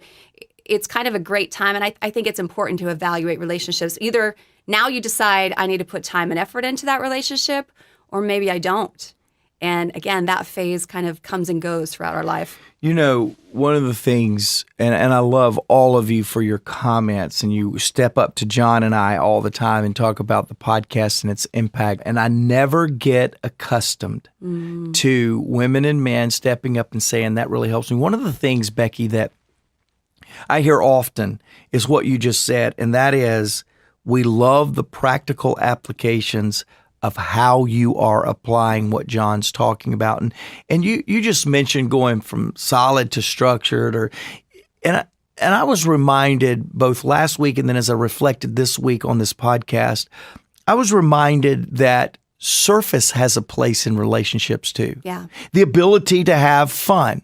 it's kind of a great time. And I think it's important to evaluate relationships. Either now you decide I need to put time and effort into that relationship, or maybe I don't. And again, that phase kind of comes and goes throughout our life. You know, one of the things, and I love all of you for your comments, and you step up to John and I all the time and talk about the podcast and its impact. And I never get accustomed to women and men stepping up and saying, that really helps me. One of the things, Becky, that I hear often is what you just said, and that is, we love the practical applications of how you are applying what John's talking about. And you just mentioned going from solid to structured, and I was reminded both last week and then as I reflected this week on this podcast, I was reminded that surface has a place in relationships too. Yeah. The ability to have fun.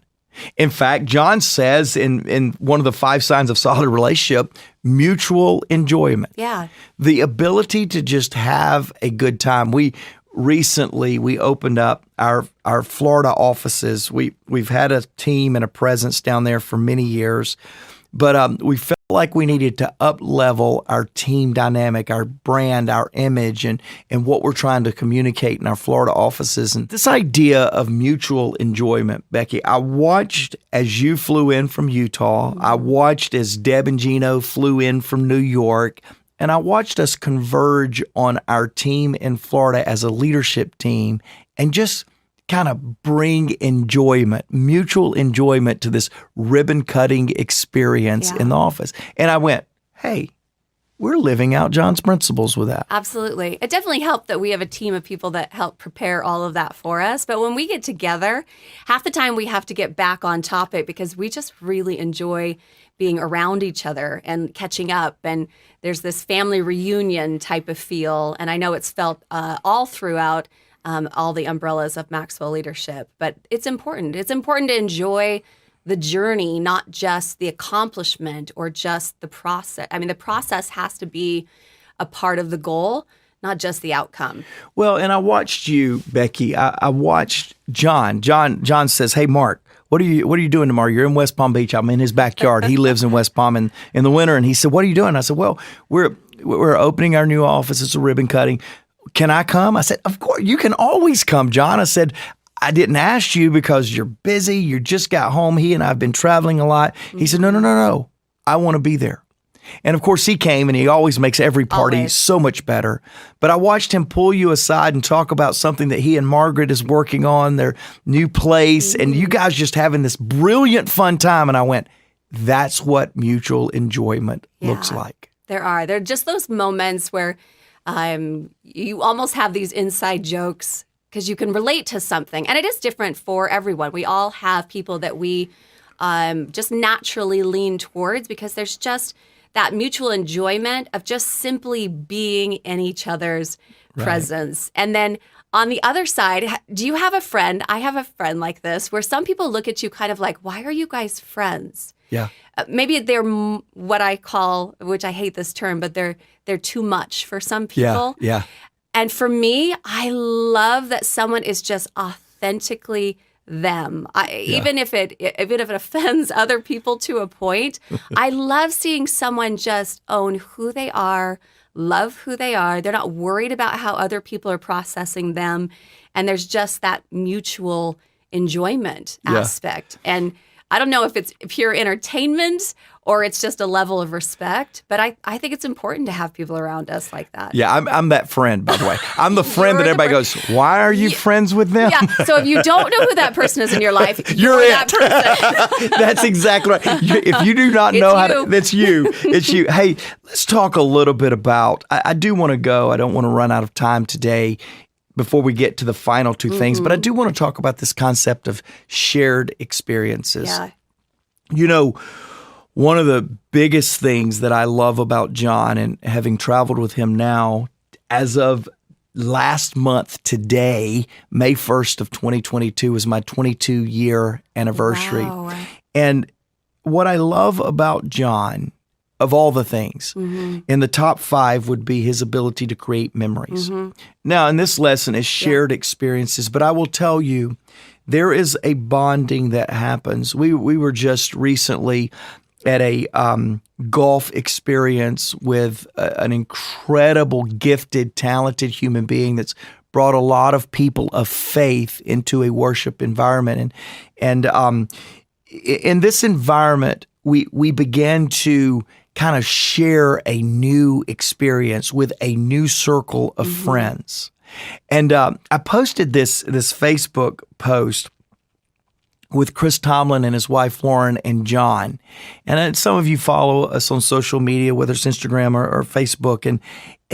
In fact, John says in one of the 5 signs of solid relationship, mutual enjoyment. Yeah. The ability to just have a good time. We opened up our Florida offices. We've had a team and a presence down there for many years, but we felt like we needed to up-level our team dynamic, our brand, our image, and what we're trying to communicate in our Florida offices. And this idea of mutual enjoyment, Becky, I watched as you flew in from Utah. I watched as Deb and Gino flew in from New York. And I watched us converge on our team in Florida as a leadership team and just kind of bring enjoyment, mutual enjoyment to this ribbon-cutting experience in the office. And I went, hey, we're living out John's principles with that. Absolutely. It definitely helped that we have a team of people that help prepare all of that for us. But when we get together, half the time we have to get back on topic because we just really enjoy being around each other and catching up. And there's this family reunion type of feel. And I know it's felt all throughout all the umbrellas of Maxwell Leadership. But it's important. It's important to enjoy the journey, not just the accomplishment or just the process. I mean, the process has to be a part of the goal, not just the outcome. Well, and I watched you, Becky. I watched John. John says, hey, Mark, what are you doing tomorrow? You're in West Palm Beach. I'm in his backyard. He lives in West Palm in the winter. And he said, what are you doing? I said, well, we're opening our new office. It's a ribbon cutting. Can I come? I said, of course, you can always come, John. I said, I didn't ask you because you're busy. You just got home. He and I have been traveling a lot. He said, no. I want to be there. And of course, he came, and he always makes every party so much better. But I watched him pull you aside and talk about something that he and Margaret is working on, their new place, and you guys just having this brilliant fun time. And I went, that's what mutual enjoyment looks like. There are just those moments where you almost have these inside jokes because you can relate to something. And it is different for everyone. We all have people that we just naturally lean towards because there's just that mutual enjoyment of just simply being in each other's presence. And then on the other side, do you have a friend? I have a friend like this where some people look at you kind of like, why are you guys friends? Yeah. Maybe they're what I call, which I hate this term, but they're too much for some people. Yeah. And for me, I love that someone is just authentically them. Even if it offends other people to a point, I love seeing someone just own who they are, love who they are. They're not worried about how other people are processing them. And there's just that mutual enjoyment aspect. And I don't know if it's pure entertainment or it's just a level of respect, but I think it's important to have people around us like that. Yeah, I'm that friend, by the way. I'm the friend that everybody goes, why are you friends with them? Yeah, so if you don't know who that person is in your life, you're that person. That's exactly right. If you do not know that's you. It's you. Hey, let's talk a little bit about, I do want to go. I don't want to run out of time today before we get to the final two things, but I do want to talk about this concept of shared experiences. Yeah. You know, one of the biggest things that I love about John, and having traveled with him now, as of last month today, May 1st of 2022 is my 22-year anniversary. Wow. And what I love about John, of all the things, in the top 5 would be his ability to create memories. Now, in this lesson is shared experiences, but I will tell you, there is a bonding that happens. We were just recently at a golf experience with an incredible, gifted, talented human being that's brought a lot of people of faith into a worship environment. And in this environment, we began to kind of share a new experience with a new circle of friends. And I posted this Facebook post with Chris Tomlin and his wife Lauren and John. And some of you follow us on social media, whether it's Instagram or Facebook. And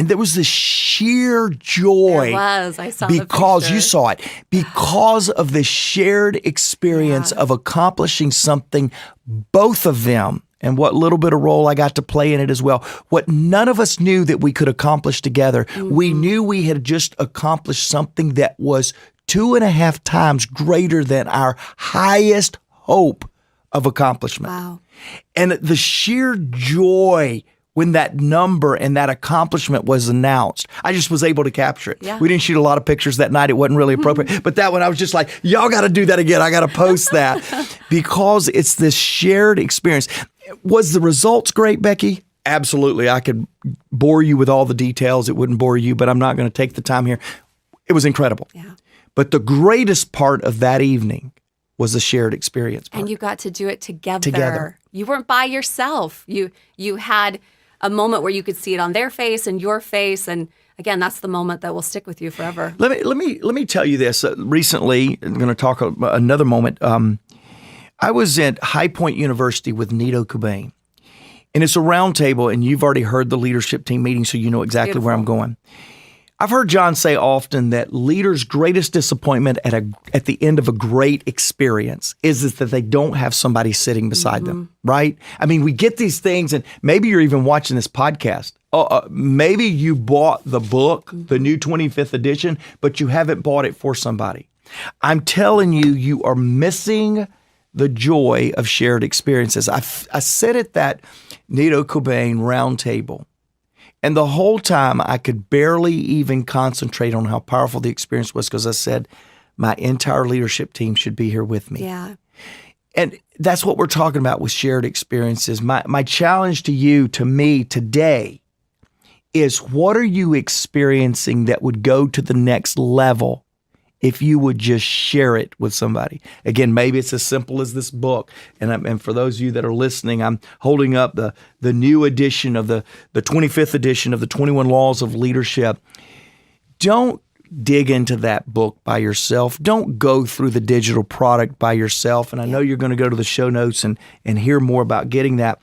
there was this sheer joy. There was. I saw because the picture. You saw it. Because of the shared experience of accomplishing something, both of them, and what little bit of role I got to play in it as well. What none of us knew that we could accomplish together. We knew we had just accomplished something that was 2.5 times greater than our highest hope of accomplishment. Wow. And the sheer joy when that number and that accomplishment was announced, I just was able to capture it. Yeah. We didn't shoot a lot of pictures that night. It wasn't really appropriate. But that one, I was just like, y'all got to do that again. I got to post that because it's this shared experience. Was the results great, Becky? Absolutely. I could bore you with all the details. It wouldn't bore you, but I'm not going to take the time here. It was incredible. Yeah. But the greatest part of that evening was the shared experience part. And you got to do it together. You weren't by yourself. You had a moment where you could see it on their face and your face, and again, that's the moment that will stick with you forever. Let me tell you this. Recently, I'm going to talk about another moment. I was at High Point University with Nito Cobain, and it's a round table, and you've already heard the leadership team meeting, so you know exactly where I'm going. I've heard John say often that leaders' greatest disappointment at the end of a great experience is that they don't have somebody sitting beside them, right? I mean, we get these things, and maybe you're even watching this podcast. Maybe you bought the book, the new 25th edition, but you haven't bought it for somebody. I'm telling you, you are missing the joy of shared experiences. I sat at that Nito Cobain round table, and the whole time I could barely even concentrate on how powerful the experience was because I said, my entire leadership team should be here with me. Yeah. And that's what we're talking about with shared experiences. My challenge to you, to me today, is what are you experiencing that would go to the next level if you would just share it with somebody? Again, maybe it's as simple as this book. And for those of you that are listening, I'm holding up the new edition of the 25th edition of the 21 Laws of Leadership. Don't dig into that book by yourself. Don't go through the digital product by yourself. And I know you're going to go to the show notes and hear more about getting that.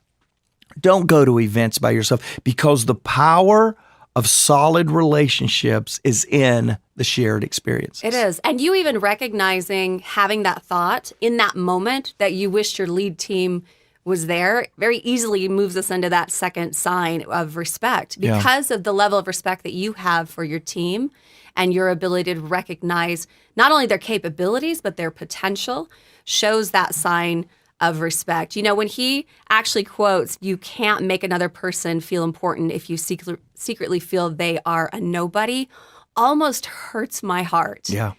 Don't go to events by yourself, because the power of solid relationships is in the shared experiences. It is. And you even recognizing, having that thought in that moment that you wished your lead team was there very easily moves us into that second sign of respect because of the level of respect that you have for your team and your ability to recognize not only their capabilities, but their potential shows that sign of respect. You know, when he actually quotes, you can't make another person feel important if you secretly feel they are a nobody, almost hurts my heart. Yeah.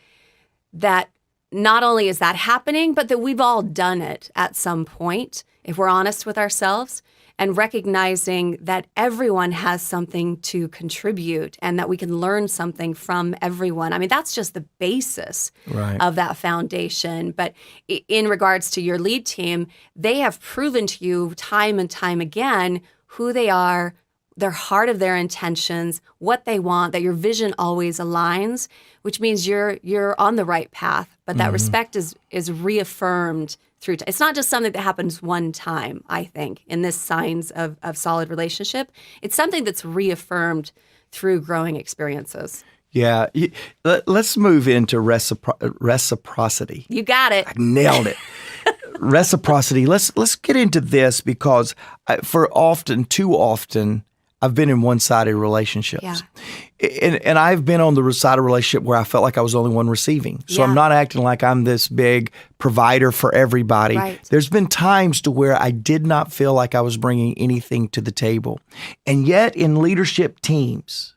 That not only is that happening, but that we've all done it at some point, if we're honest with ourselves, and recognizing that everyone has something to contribute and that we can learn something from everyone. I mean, that's just the basis of that foundation. But in regards to your lead team, they have proven to you time and time again who they are, their heart of their intentions, what they want, that your vision always aligns, which means you're on the right path. But that respect is reaffirmed through time. It's not just something that happens one time, I think, in this signs of solid relationship. It's something that's reaffirmed through growing experiences. Yeah. Let's move into reciprocity. You got it. I nailed it. Reciprocity. Let's get into this because too often, I've been in one-sided relationships. Yeah. And I've been on the side of a relationship where I felt like I was the only one receiving. So I'm not acting like I'm this big provider for everybody. Right. There's been times to where I did not feel like I was bringing anything to the table. And yet in leadership teams,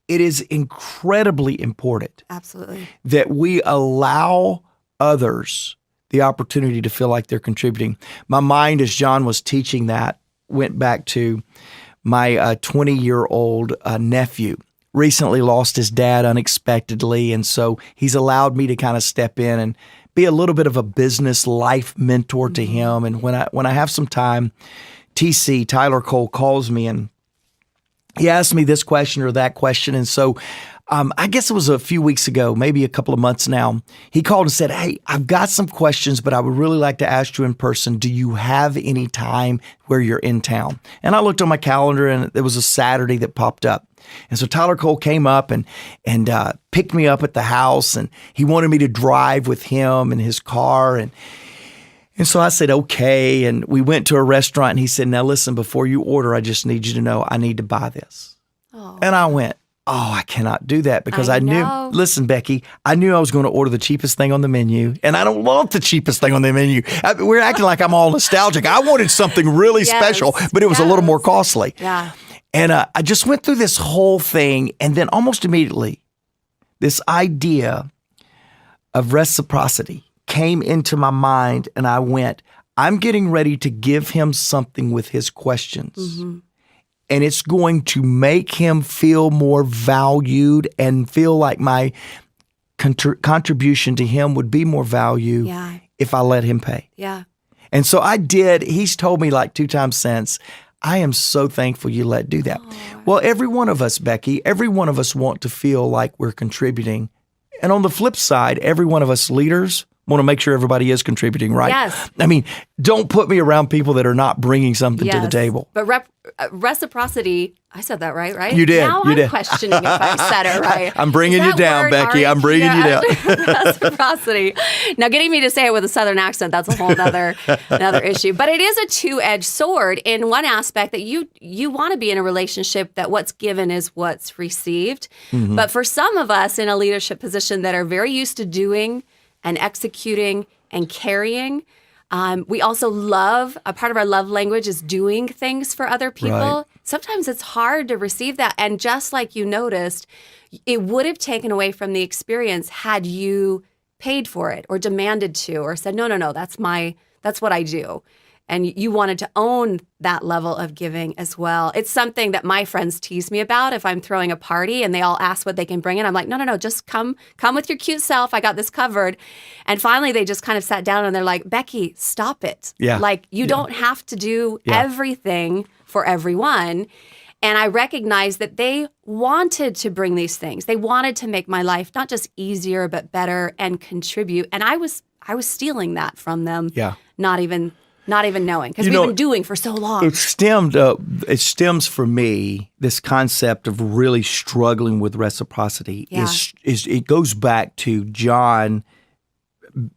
it is incredibly important Absolutely. that we allow others the opportunity to feel like they're contributing. My mind, as John was teaching that, went back to my 20-year-old nephew. Recently lost his dad unexpectedly, and so he's allowed me to kind of step in and be a little bit of a business life mentor to him. And when I have some time, Tyler Cole calls me and he asked me this question or that question. And so I guess it was a few weeks ago, maybe a couple of months now, he called and said, "Hey, I've got some questions, but I would really like to ask you in person. Do you have any time where you're in town?" And I looked on my calendar and it was a Saturday that popped up. And so Tyler Cole came up and picked me up at the house, and he wanted me to drive with him in his car. And so I said, okay. And we went to a restaurant and he said, "Now listen, before you order, I just need you to know I need to buy this." Oh. And I went, "Oh, I cannot do that," because I knew, know. listen, Becky, I knew I was going to order the cheapest thing on the menu, and I don't want the cheapest thing on the menu. We're acting like I'm all nostalgic. I wanted something really special, but it was a little more costly. Yeah. And I just went through this whole thing, and then almost immediately, this idea of reciprocity came into my mind, and I went, I'm getting ready to give him something with his questions. Mm-hmm. And it's going to make him feel more valued and feel like my contribution to him would be more value if I let him pay. Yeah. And so I did. He's told me like 2 times since, I am so thankful you let do that. Oh. Well, every one of us, Becky, every one of us want to feel like we're contributing. And on the flip side, every one of us leaders want to make sure everybody is contributing, right? Yes. I mean, don't put me around people that are not bringing something to the table. But reciprocity, I said that right? You did. Now you I'm did. questioning if I said it right. I'm bringing you down, Becky. I'm bringing you down. Reciprocity. Now, getting me to say it with a Southern accent, that's a whole another issue. But it is a two-edged sword in one aspect that you want to be in a relationship that what's given is what's received. Mm-hmm. But for some of us in a leadership position that are very used to doing and executing and carrying, we also love, a part of our love language is doing things for other people. Right. Sometimes it's hard to receive that. And just like you noticed, it would have taken away from the experience had you paid for it or demanded to or said, no, that's what I do. And you wanted to own that level of giving as well. It's something that my friends tease me about if I'm throwing a party and they all ask what they can bring in. I'm like, no, just come with your cute self. I got this covered. And finally, they just kind of sat down and they're like, Becky, stop it. Yeah. Like, you don't have to do everything for everyone. And I recognized that they wanted to bring these things. They wanted to make my life not just easier, but better and contribute. And I was stealing that from them. Yeah. Not even knowing, because we've been doing for so long. It stems for me, this concept of really struggling with reciprocity is it goes back to John,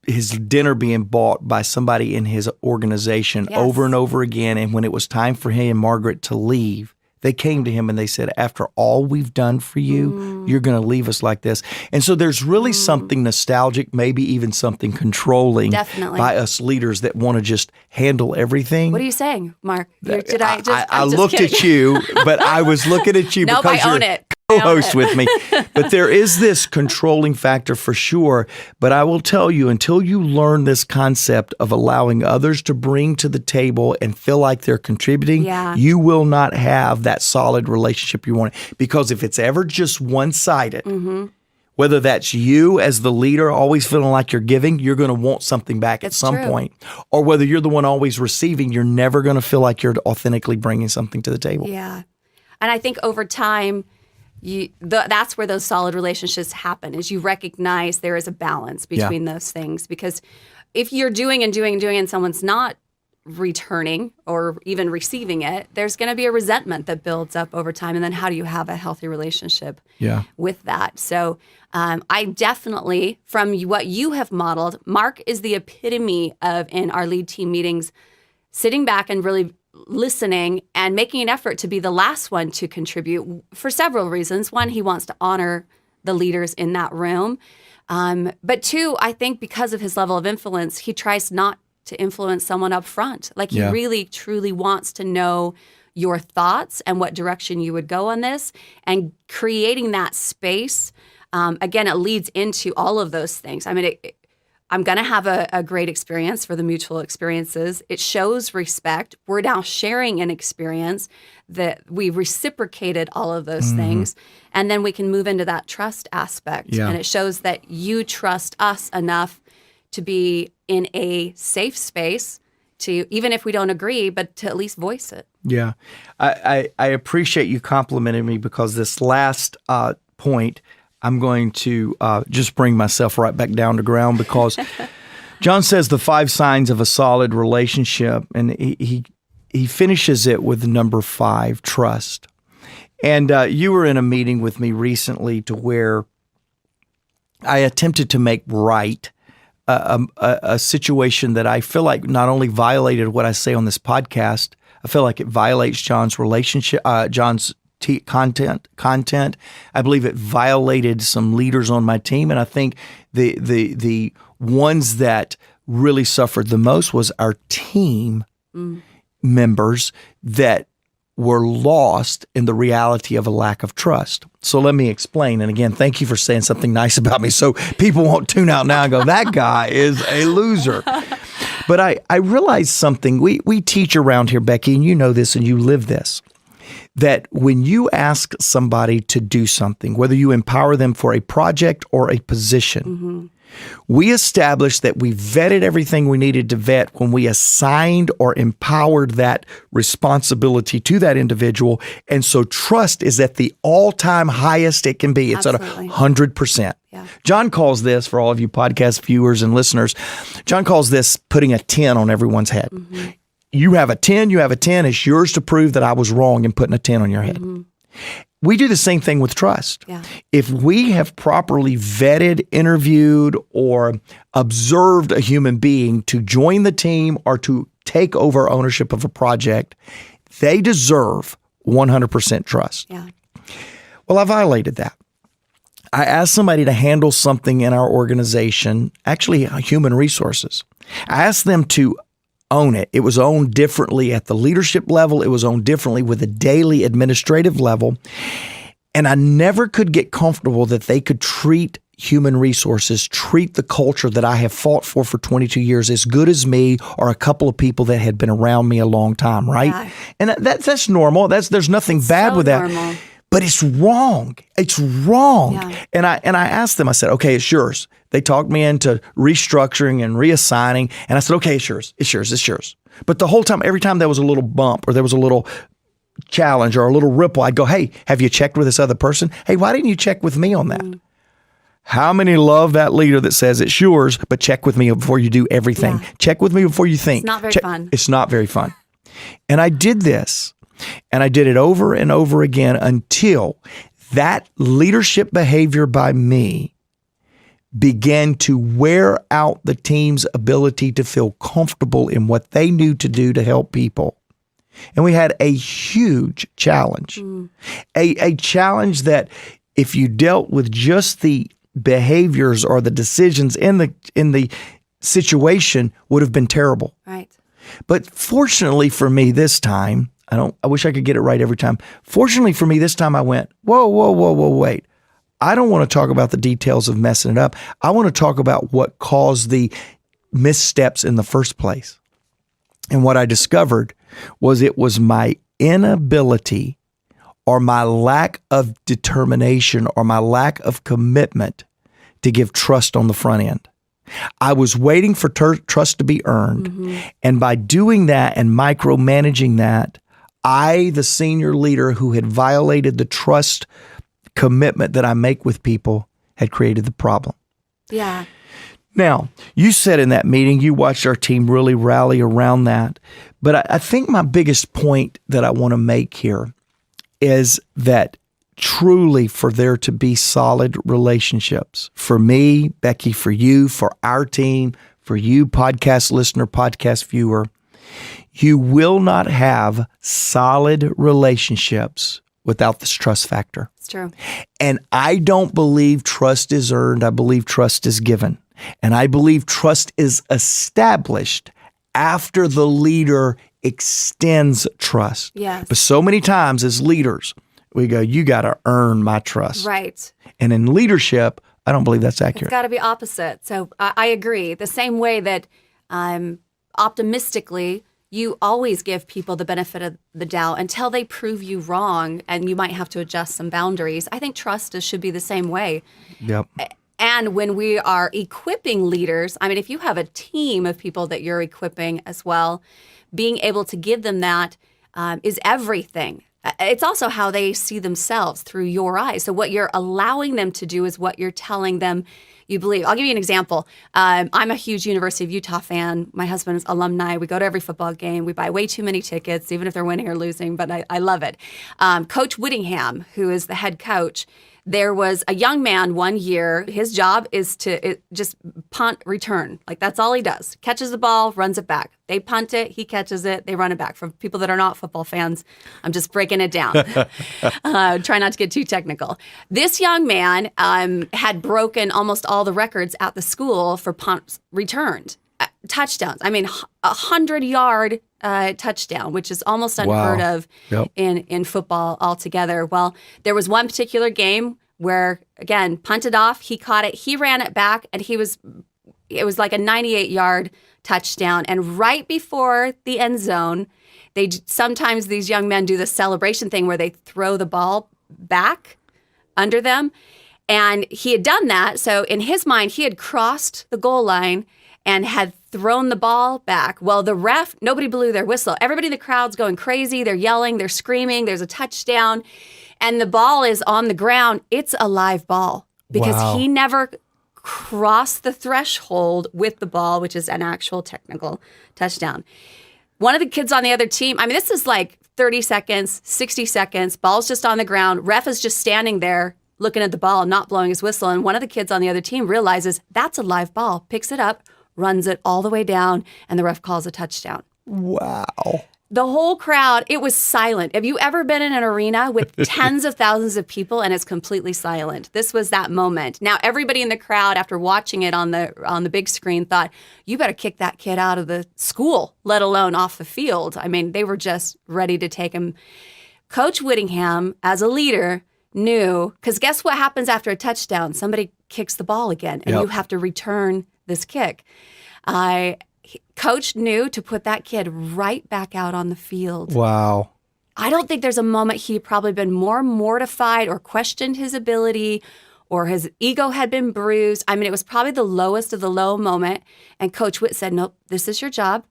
his dinner being bought by somebody in his organization over and over again. And when it was time for him and Margaret to leave, they came to him and they said, after all we've done for you, you're going to leave us like this. And so there's really something nostalgic, maybe even something controlling by us leaders that want to just handle everything. What are you saying, Mark? I looked at you, but I was looking at you because I own you're it. co-host with me. But there is this controlling factor for sure. But I will tell you, until you learn this concept of allowing others to bring to the table and feel like they're contributing, you will not have that solid relationship you want. Because if it's ever just one-sided, whether that's you as the leader always feeling like you're giving, you're going to want something back at some point. Or whether you're the one always receiving, you're never going to feel like you're authentically bringing something to the table. Yeah. And I think over time, that's where those solid relationships happen, is you recognize there is a balance between those things. Because if you're doing and someone's not returning or even receiving it, there's going to be a resentment that builds up over time. And then how do you have a healthy relationship with that? So I definitely, from what you have modeled, Mark is the epitome of, in our lead team meetings, sitting back and really listening and making an effort to be the last one to contribute for several reasons. One, he wants to honor the leaders in that room. But two, I think because of his level of influence, he tries not to influence someone up front. Like he really, truly wants to know your thoughts and what direction you would go on this, and creating that space. Again, it leads into all of those things. I mean, I'm going to have a great experience for the mutual experiences. It shows respect. We're now sharing an experience that we reciprocated all of those things. And then we can move into that trust aspect. Yeah. And it shows that you trust us enough to be in a safe space to, even if we don't agree, but to at least voice it. Yeah. I appreciate you complimenting me, because this last point, I'm going to just bring myself right back down to ground, because John says the 5 signs of a solid relationship, and he finishes it with number 5, trust. And you were in a meeting with me recently to where I attempted to make right a situation that I feel like not only violated what I say on this podcast, I feel like it violates John's relationship, John's content. I believe it violated some leaders on my team, and I think the ones that really suffered the most was our team members that were lost in the reality of a lack of trust. So let me explain. And again, thank you for saying something nice about me so people won't tune out now and go, that guy is a loser. But I realized something. We teach around here, Becky, and you know this and you live this, that when you ask somebody to do something, whether you empower them for a project or a position, we established that we vetted everything we needed to vet when we assigned or empowered that responsibility to that individual. And so trust is at the all-time highest it can be. It's Absolutely. at 100%. Yeah. John calls this, for all of you podcast viewers and listeners, John calls this putting a 10 on everyone's head. You have a 10, you have a 10. It's yours to prove that I was wrong in putting a 10 on your head. We do the same thing with trust. Yeah. If we have properly vetted, interviewed, or observed a human being to join the team or to take over ownership of a project, they deserve 100% trust. Yeah. Well, I violated that. I asked somebody to handle something in our organization, actually human resources. I asked them to own it. It was owned differently at the leadership level. It was owned differently with a daily administrative level. And I never could get comfortable that they could treat human resources, treat the culture that I have fought for 22 years as good as me or a couple of people that had been around me a long time, right? Yeah. And that's normal. There's nothing bad So with that. normal. But it's wrong. It's wrong. Yeah. And I asked them, I said, okay, it's yours. They talked me into restructuring and reassigning. And I said, okay, it's yours. It's yours. It's yours. But the whole time, every time there was a little bump or there was a little challenge or a little ripple, I'd go, hey, have you checked with this other person? Hey, why didn't you check with me on that? How many love that leader that says it's yours, but check with me before you do everything? Yeah. Check with me before you think. It's not very Check- fun. It's not very fun. And I did this. And I did it over and over again until that leadership behavior by me began to wear out the team's ability to feel comfortable in what they knew to do to help people. And we had a huge challenge, a challenge that if you dealt with just the behaviors or the decisions in the situation would have been terrible. Right. But fortunately for me this time, I wish I could get it right every time. Fortunately for me this time I went, whoa, wait. I don't want to talk about the details of messing it up. I want to talk about what caused the missteps in the first place. And what I discovered was it was my inability or my lack of determination or my lack of commitment to give trust on the front end. I was waiting for trust to be earned. And by doing that and micromanaging that, I, the senior leader who had violated the trust commitment that I make with people, had created the problem. Yeah. Now, you said in that meeting, you watched our team really rally around that. But I think my biggest point that I want to make here is that truly for there to be solid relationships, for me, Becky, for you, for our team, for you, podcast listener, podcast viewer, you will not have solid relationships without this trust factor. It's true. And I don't believe trust is earned. I believe trust is given. And I believe trust is established after the leader extends trust. Yes. But so many times as leaders, we go, you got to earn my trust. Right. And in leadership, I don't believe that's It's accurate. got to be opposite. So I agree. The same way that optimistically, you always give people the benefit of the doubt until they prove you wrong, and you might have to adjust some boundaries. I think trust should be the same way. Yep. And when we are equipping leaders, I mean, if you have a team of people that you're equipping as well, being able to give them that is everything. It's also how they see themselves through your eyes. So what you're allowing them to do is what you're telling them you believe. I'll give you an example. I'm a huge University of Utah fan. My husband's alumni. We go to every football game. We buy way too many tickets, even if they're winning or losing, but I love it. Coach Whittingham, who is the head coach, there was a young man one year. His job is to just punt, return. Like that's all he does. Catches the ball, runs it back. They punt it, he catches it, they run it back. For people that are not football fans, I'm just breaking it down. Try not to get too technical. This young man had broken almost all the records at the school for punts returned. touchdowns. I mean, 100-yard touchdown, which is almost unheard of in football altogether. Well, there was one particular game where, again, punted off, he caught it, he ran it back, and it was like a 98-yard touchdown. And right before the end zone, sometimes these young men do the celebration thing where they throw the ball back under them. And he had done that. So in his mind, he had crossed the goal line and had thrown the ball back. Well, the ref, nobody blew their whistle. Everybody in the crowd's going crazy. They're yelling, they're screaming. There's a touchdown. And the ball is on the ground. It's a live ball because he never crossed the threshold with the ball, which is an actual technical touchdown. One of the kids on the other team, I mean, this is like 30 seconds, 60 seconds, ball's just on the ground. Ref is just standing there looking at the ball, not blowing his whistle. And one of the kids on the other team realizes that's a live ball, picks it up, runs it all the way down, and the ref calls a touchdown. Wow. The whole crowd, it was silent. Have you ever been in an arena with tens of thousands of people and it's completely silent? This was that moment. Now, everybody in the crowd, after watching it on the big screen, thought, you better kick that kid out of the school, let alone off the field. I mean, they were just ready to take him. Coach Whittingham, as a leader, knew, because guess what happens after a touchdown? Somebody kicks the ball again, and you have to return this kick. Coach knew to put that kid right back out on the field. Wow. I don't think there's a moment he'd probably been more mortified or questioned his ability or his ego had been bruised. I mean, it was probably the lowest of the low moment. And Coach Witt said, nope, this is your job.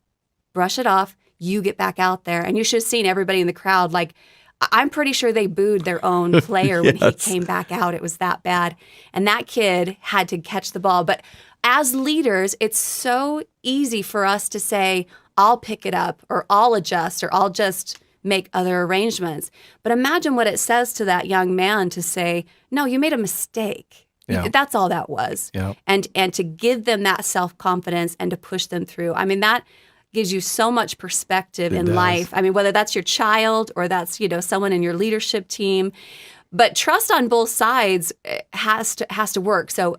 Brush it off. You get back out there. And you should have seen everybody in the crowd. Like, I'm pretty sure they booed their own player when he came back out. It was that bad. And that kid had to catch the ball. But as leaders, it's so easy for us to say, I'll pick it up, or I'll adjust, or I'll just make other arrangements. But imagine what it says to that young man to say, no, you made a mistake. Yeah. That's all that was. Yeah. And to give them that self-confidence and to push them through. I mean, that gives you so much perspective in life. I mean, whether that's your child or that's, someone in your leadership team. But trust on both sides has to work. So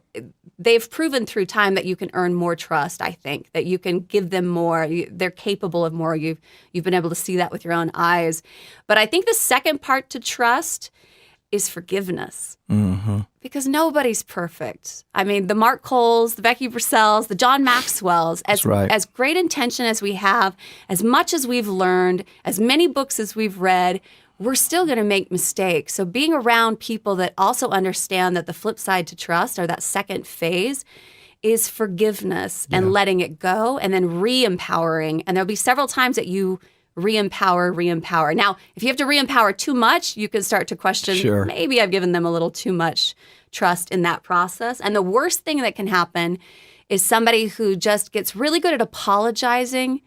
they've proven through time that you can earn more trust, I think, that you can give them more. They're capable of more. You've been able to see that with your own eyes. But I think the second part to trust is forgiveness. Mm-hmm. Because nobody's perfect. I mean, the Mark Coles, the Becky Purcells, the John Maxwells, as great intention as we have, as much as we've learned, as many books as we've read, we're still going to make mistakes. So being around people that also understand that the flip side to trust, or that second phase, is forgiveness and letting it go, and then re-empowering. And there'll be several times that you re-empower. Now, if you have to re-empower too much, you can start to question, maybe I've given them a little too much trust in that process. And the worst thing that can happen is somebody who just gets really good at apologizing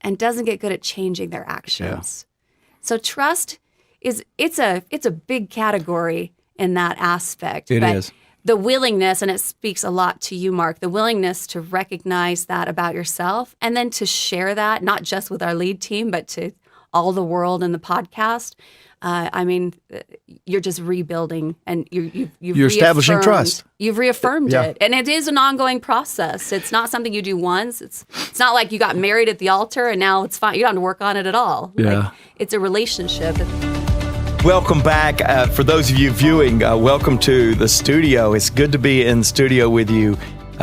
and doesn't get good at changing their actions. So trust it's a big category in that aspect. It is. The willingness, and it speaks a lot to you, Mark, the willingness to recognize that about yourself and then to share that, not just with our lead team, but to all the world in the podcast. I mean, you're just rebuilding, and you're establishing trust. You've reaffirmed it, and it is an ongoing process. It's not something you do once. It's not like you got married at the altar and now it's fine. You don't have to work on it at all. Yeah. Like, it's a relationship. Welcome back. For those of you viewing, welcome to the studio. It's good to be in studio with you,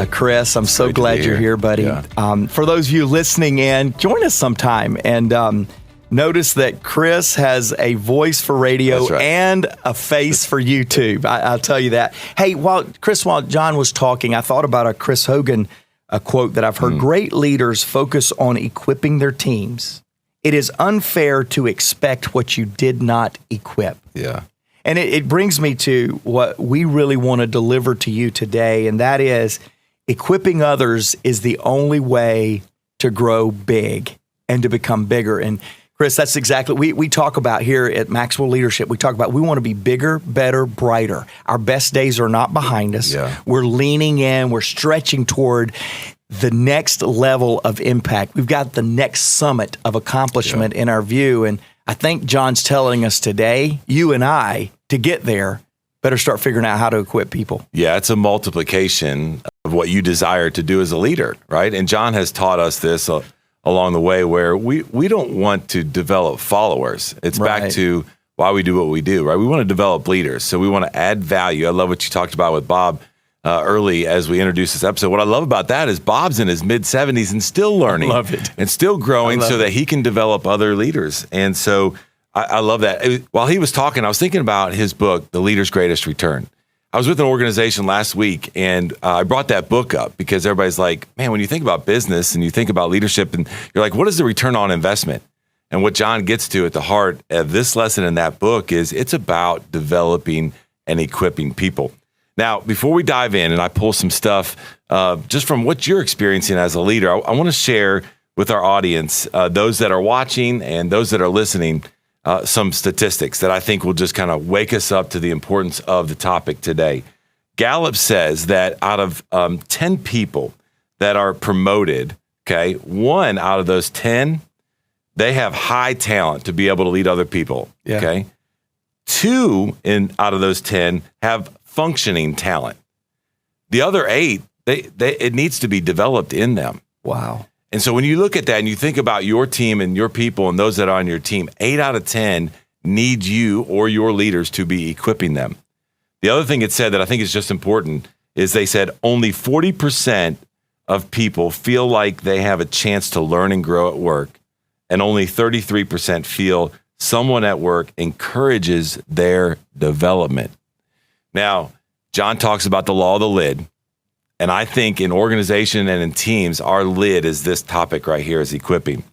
Chris. I'm so glad you're here, buddy. Yeah. For those of you listening in, join us sometime and notice that Chris has a voice for radio and a face for YouTube. I'll tell you that. Hey, while John was talking, I thought about a Chris Hogan quote that I've heard. Great leaders focus on equipping their teams. It is unfair to expect what you did not equip. Yeah. And it brings me to what we really want to deliver to you today, and that is equipping others is the only way to grow big and to become bigger. And Chris, that's exactly we talk about here at Maxwell Leadership. We talk about we want to be bigger, better, brighter. Our best days are not behind us. Yeah. We're leaning in. We're stretching toward the next level of impact. We've got the next summit of accomplishment in our view. And I think John's telling us today, you and I, to get there, better start figuring out how to equip people. Yeah, it's a multiplication of what you desire to do as a leader, right? And John has taught us this along the way, where we don't want to develop followers. It's back to why we do what we do, right? We want to develop leaders. So we want to add value. I love what you talked about with Bob early as we introduced this episode. What I love about that is Bob's in his mid-70s and still learning. Love it. And still growing so that he can develop other leaders. And so I love that. While he was talking, I was thinking about his book, The Leader's Greatest Return. I was with an organization last week, and I brought that book up because everybody's like, man, when you think about business and you think about leadership, and you're like, what is the return on investment? And what John gets to at the heart of this lesson in that book is it's about developing and equipping people. Now, before we dive in and I pull some stuff just from what you're experiencing as a leader, I want to share with our audience, those that are watching and those that are listening, some statistics that I think will just kind of wake us up to the importance of the topic today. Gallup says that out of 10 people that are promoted, okay, 1 out of those 10, they have high talent to be able to lead other people, okay? 2 out of those 10 have functioning talent. The other 8, it needs to be developed in them. Wow. And so when you look at that and you think about your team and your people and those that are on your team, 8 out of 10 need you or your leaders to be equipping them. The other thing it said that I think is just important is they said only 40% of people feel like they have a chance to learn and grow at work, and only 33% feel someone at work encourages their development. Now, John talks about the law of the lid. And I think in organization and in teams, our lid is this topic right here, is equipping.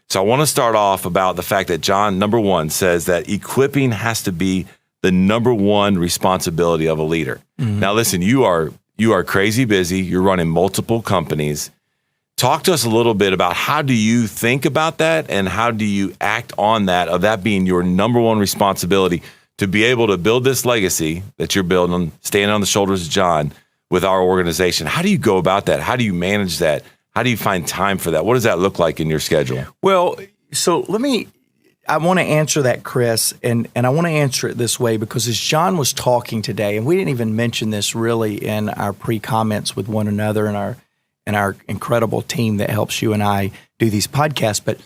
So I want to start off about the fact that John, number 1, says that equipping has to be the number 1 responsibility of a leader. Mm-hmm. Now, listen, you are crazy busy. You're running multiple companies. Talk to us a little bit about how do you think about that and how do you act on that, of that being your number 1 responsibility to be able to build this legacy that you're building, standing on the shoulders of John, with our organization. How do you go about that? How do you manage that? How do you find time for that? What does that look like in your schedule? Well, so I want to answer that, Chris, and I want to answer it this way, because as John was talking today, and we didn't even mention this really in our pre-comments with one another and our incredible team that helps you and I do these podcasts, but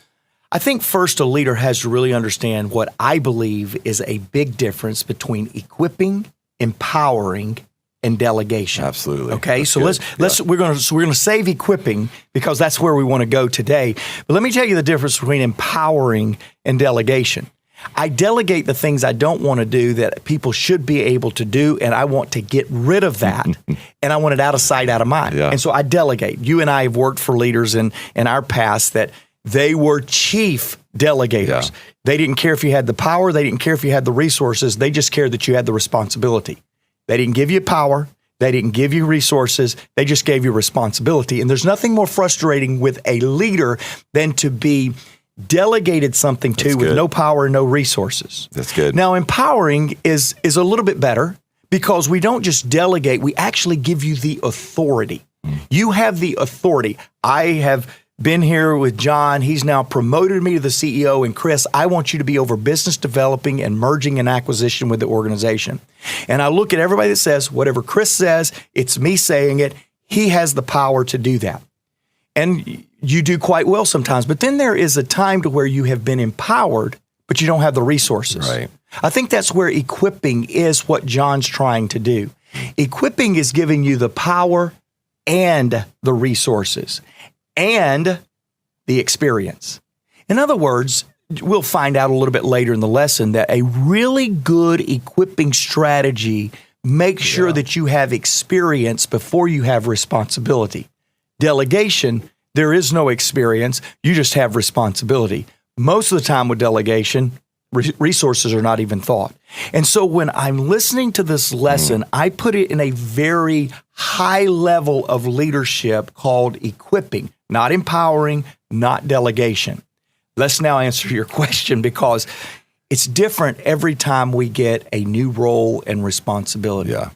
I think first a leader has to really understand what I believe is a big difference between equipping, empowering, and delegation. Absolutely. Okay, that's so good. We're going to save equipping because that's where we want to go today. But let me tell you the difference between empowering and delegation. I delegate the things I don't want to do that people should be able to do, and I want to get rid of that, and I want it out of sight, out of mind. Yeah. And so I delegate. You and I have worked for leaders in our past that they were chief delegators. Yeah. They didn't care if you had the power. They didn't care if you had the resources. They just cared that you had the responsibility. They didn't give you power. They didn't give you resources. They just gave you responsibility. And there's nothing more frustrating with a leader than to be delegated something to with no power and no resources. That's good. Now, empowering is a little bit better because we don't just delegate. We actually give you the authority. You have the authority. I have been here with John. He's now promoted me to the CEO. And Chris, I want you to be over business developing and merging and acquisition with the organization. And I look at everybody that says, whatever Chris says, it's me saying it. He has the power to do that. And you do quite well sometimes. But then there is a time to where you have been empowered, but you don't have the resources. Right. I think that's where equipping is what John's trying to do. Equipping is giving you the power and the resources and the experience. In other words, we'll find out a little bit later in the lesson that a really good equipping strategy makes sure that you have experience before you have responsibility. Delegation, there is no experience. You just have responsibility. Most of the time with delegation, resources are not even thought. And so when I'm listening to this lesson, I put it in a very high level of leadership called equipping, not empowering, not delegation. Let's now answer your question because it's different every time we get a new role and responsibility. Yeah.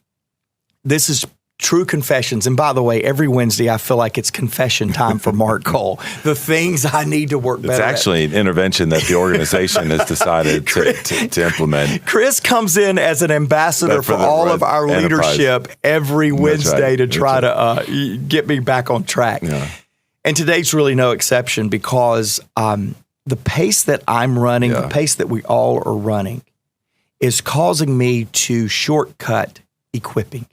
This is true confessions. And by the way, every Wednesday, I feel like it's confession time for Mark Cole. The things I need to work better It's actually an intervention that the organization has decided to implement. Chris comes in as an ambassador for all of our leadership every Wednesday to try to get me back on track. Yeah. And today's really no exception because the pace that I'm running, the pace that we all are running, is causing me to shortcut equipping.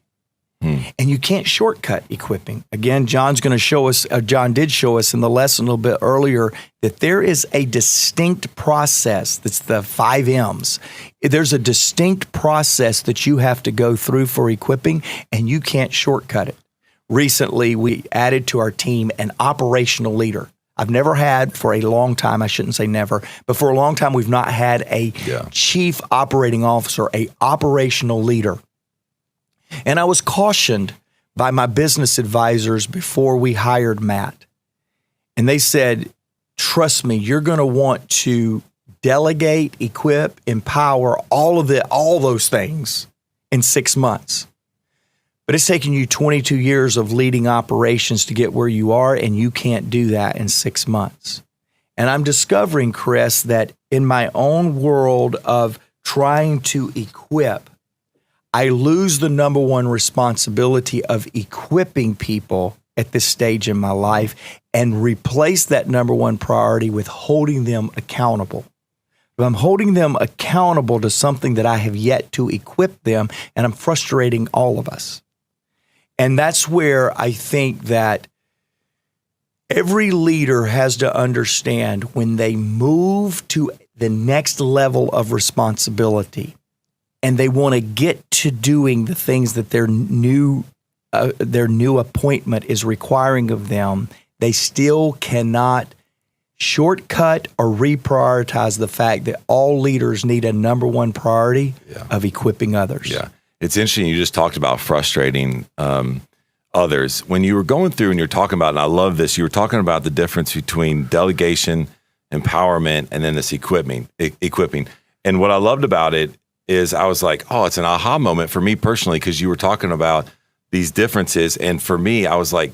And you can't shortcut equipping. Again, John's going to show us, John did show us in the lesson a little bit earlier, that there is a distinct process. That's the 5 M's. There's a distinct process that you have to go through for equipping, and you can't shortcut it. Recently, we added to our team an operational leader. I've never had for a long time, I shouldn't say never, but for a long time, we've not had a chief operating officer, a operational leader. And I was cautioned by my business advisors before we hired Matt. And they said, trust me, you're going to want to delegate, equip, empower, all those things in 6 months. But it's taken you 22 years of leading operations to get where you are, and you can't do that in 6 months. And I'm discovering, Chris, that in my own world of trying to equip, I lose the number one responsibility of equipping people at this stage in my life and replace that number one priority with holding them accountable. But I'm holding them accountable to something that I have yet to equip them, and I'm frustrating all of us. And that's where I think that every leader has to understand when they move to the next level of responsibility, and they want to get to doing the things that their new appointment is requiring of them, they still cannot shortcut or reprioritize the fact that all leaders need a number one priority of equipping others. Yeah. It's interesting. You just talked about frustrating others. When you were going through and you're talking about, and I love this, you were talking about the difference between delegation, empowerment, and then this equipping. And what I loved about it is I was like, oh, it's an aha moment for me personally, because you were talking about these differences. And for me, I was like,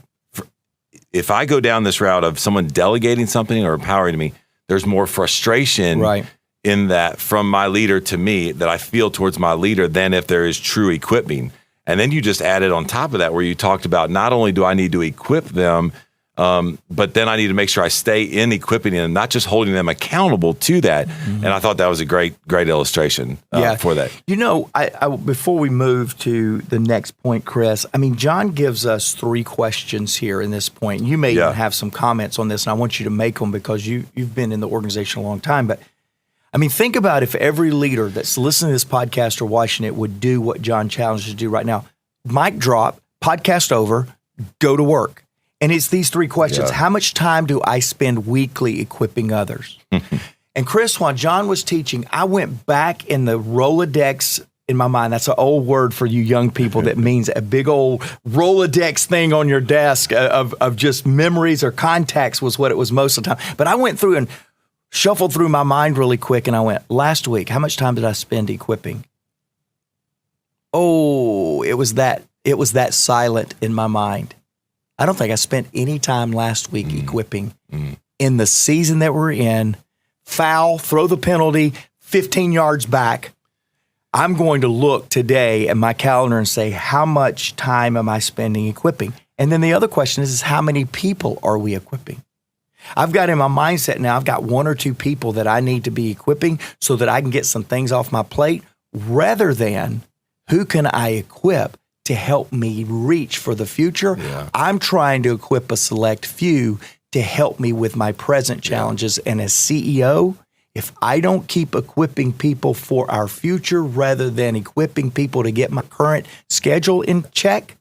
if I go down this route of someone delegating something or empowering me, there's more frustration in that from my leader to me that I feel towards my leader than if there is true equipping. And then you just added on top of that where you talked about not only do I need to equip them, but then I need to make sure I stay in equipping and not just holding them accountable to that. And I thought that was a great illustration for that. You know, I before we move to the next point, Chris, I mean, John gives us 3 questions here in this point. You may even have some comments on this, and I want you to make them because you've been in the organization a long time. But I mean, think about if every leader that's listening to this podcast or watching it would do what John challenges to do right now. Mic drop, podcast over, go to work. And it's these 3 questions. How much time do I spend weekly equipping others? And Chris, while John was teaching, I went back in the Rolodex in my mind. That's an old word for you young people that means a big old Rolodex thing on your desk of just memories or contacts was what it was most of the time. But I went through and shuffled through my mind really quick, and I went, last week, how much time did I spend equipping? Oh, it was that silent in my mind. I don't think I spent any time last week equipping. In the season that we're in, foul, throw the penalty, 15 yards back. I'm going to look today at my calendar and say, how much time am I spending equipping? And then the other question is how many people are we equipping? I've got in my mindset now, I've got 1 or 2 people that I need to be equipping so that I can get some things off my plate, rather than who can I equip to help me reach for the future. I'm trying to equip a select few to help me with my present challenges. And as CEO, if I don't keep equipping people for our future rather than equipping people to get my current schedule in check,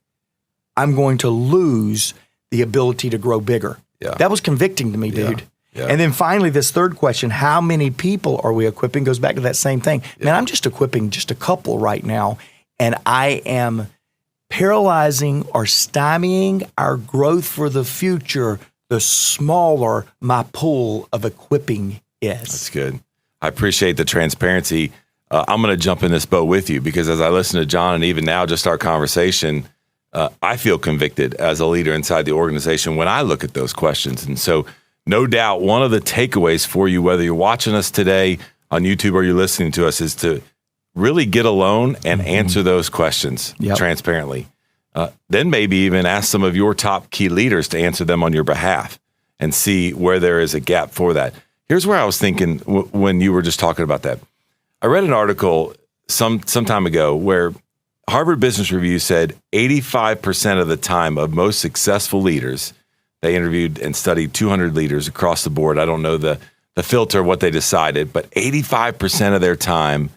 I'm going to lose the ability to grow bigger. That was convicting to me, dude. And then finally, this third question, how many people are we equipping, goes back to that same thing. Man, I'm just equipping just a couple right now, and I am paralyzing or stymieing our growth for the future the smaller my pool of equipping is. That's good. I appreciate the transparency. I'm going to jump in this boat with you because as I listen to John and even now just our conversation, I feel convicted as a leader inside the organization when I look at those questions. And so no doubt one of the takeaways for you, whether you're watching us today on YouTube or you're listening to us, is to really get alone and answer those questions transparently. Then maybe even ask some of your top key leaders to answer them on your behalf and see where there is a gap for that. Here's where I was thinking when you were just talking about that. I read an article some time ago where Harvard Business Review said 85% of the time of most successful leaders, they interviewed and studied 200 leaders across the board. I don't know the filter of what they decided, but 85% of their time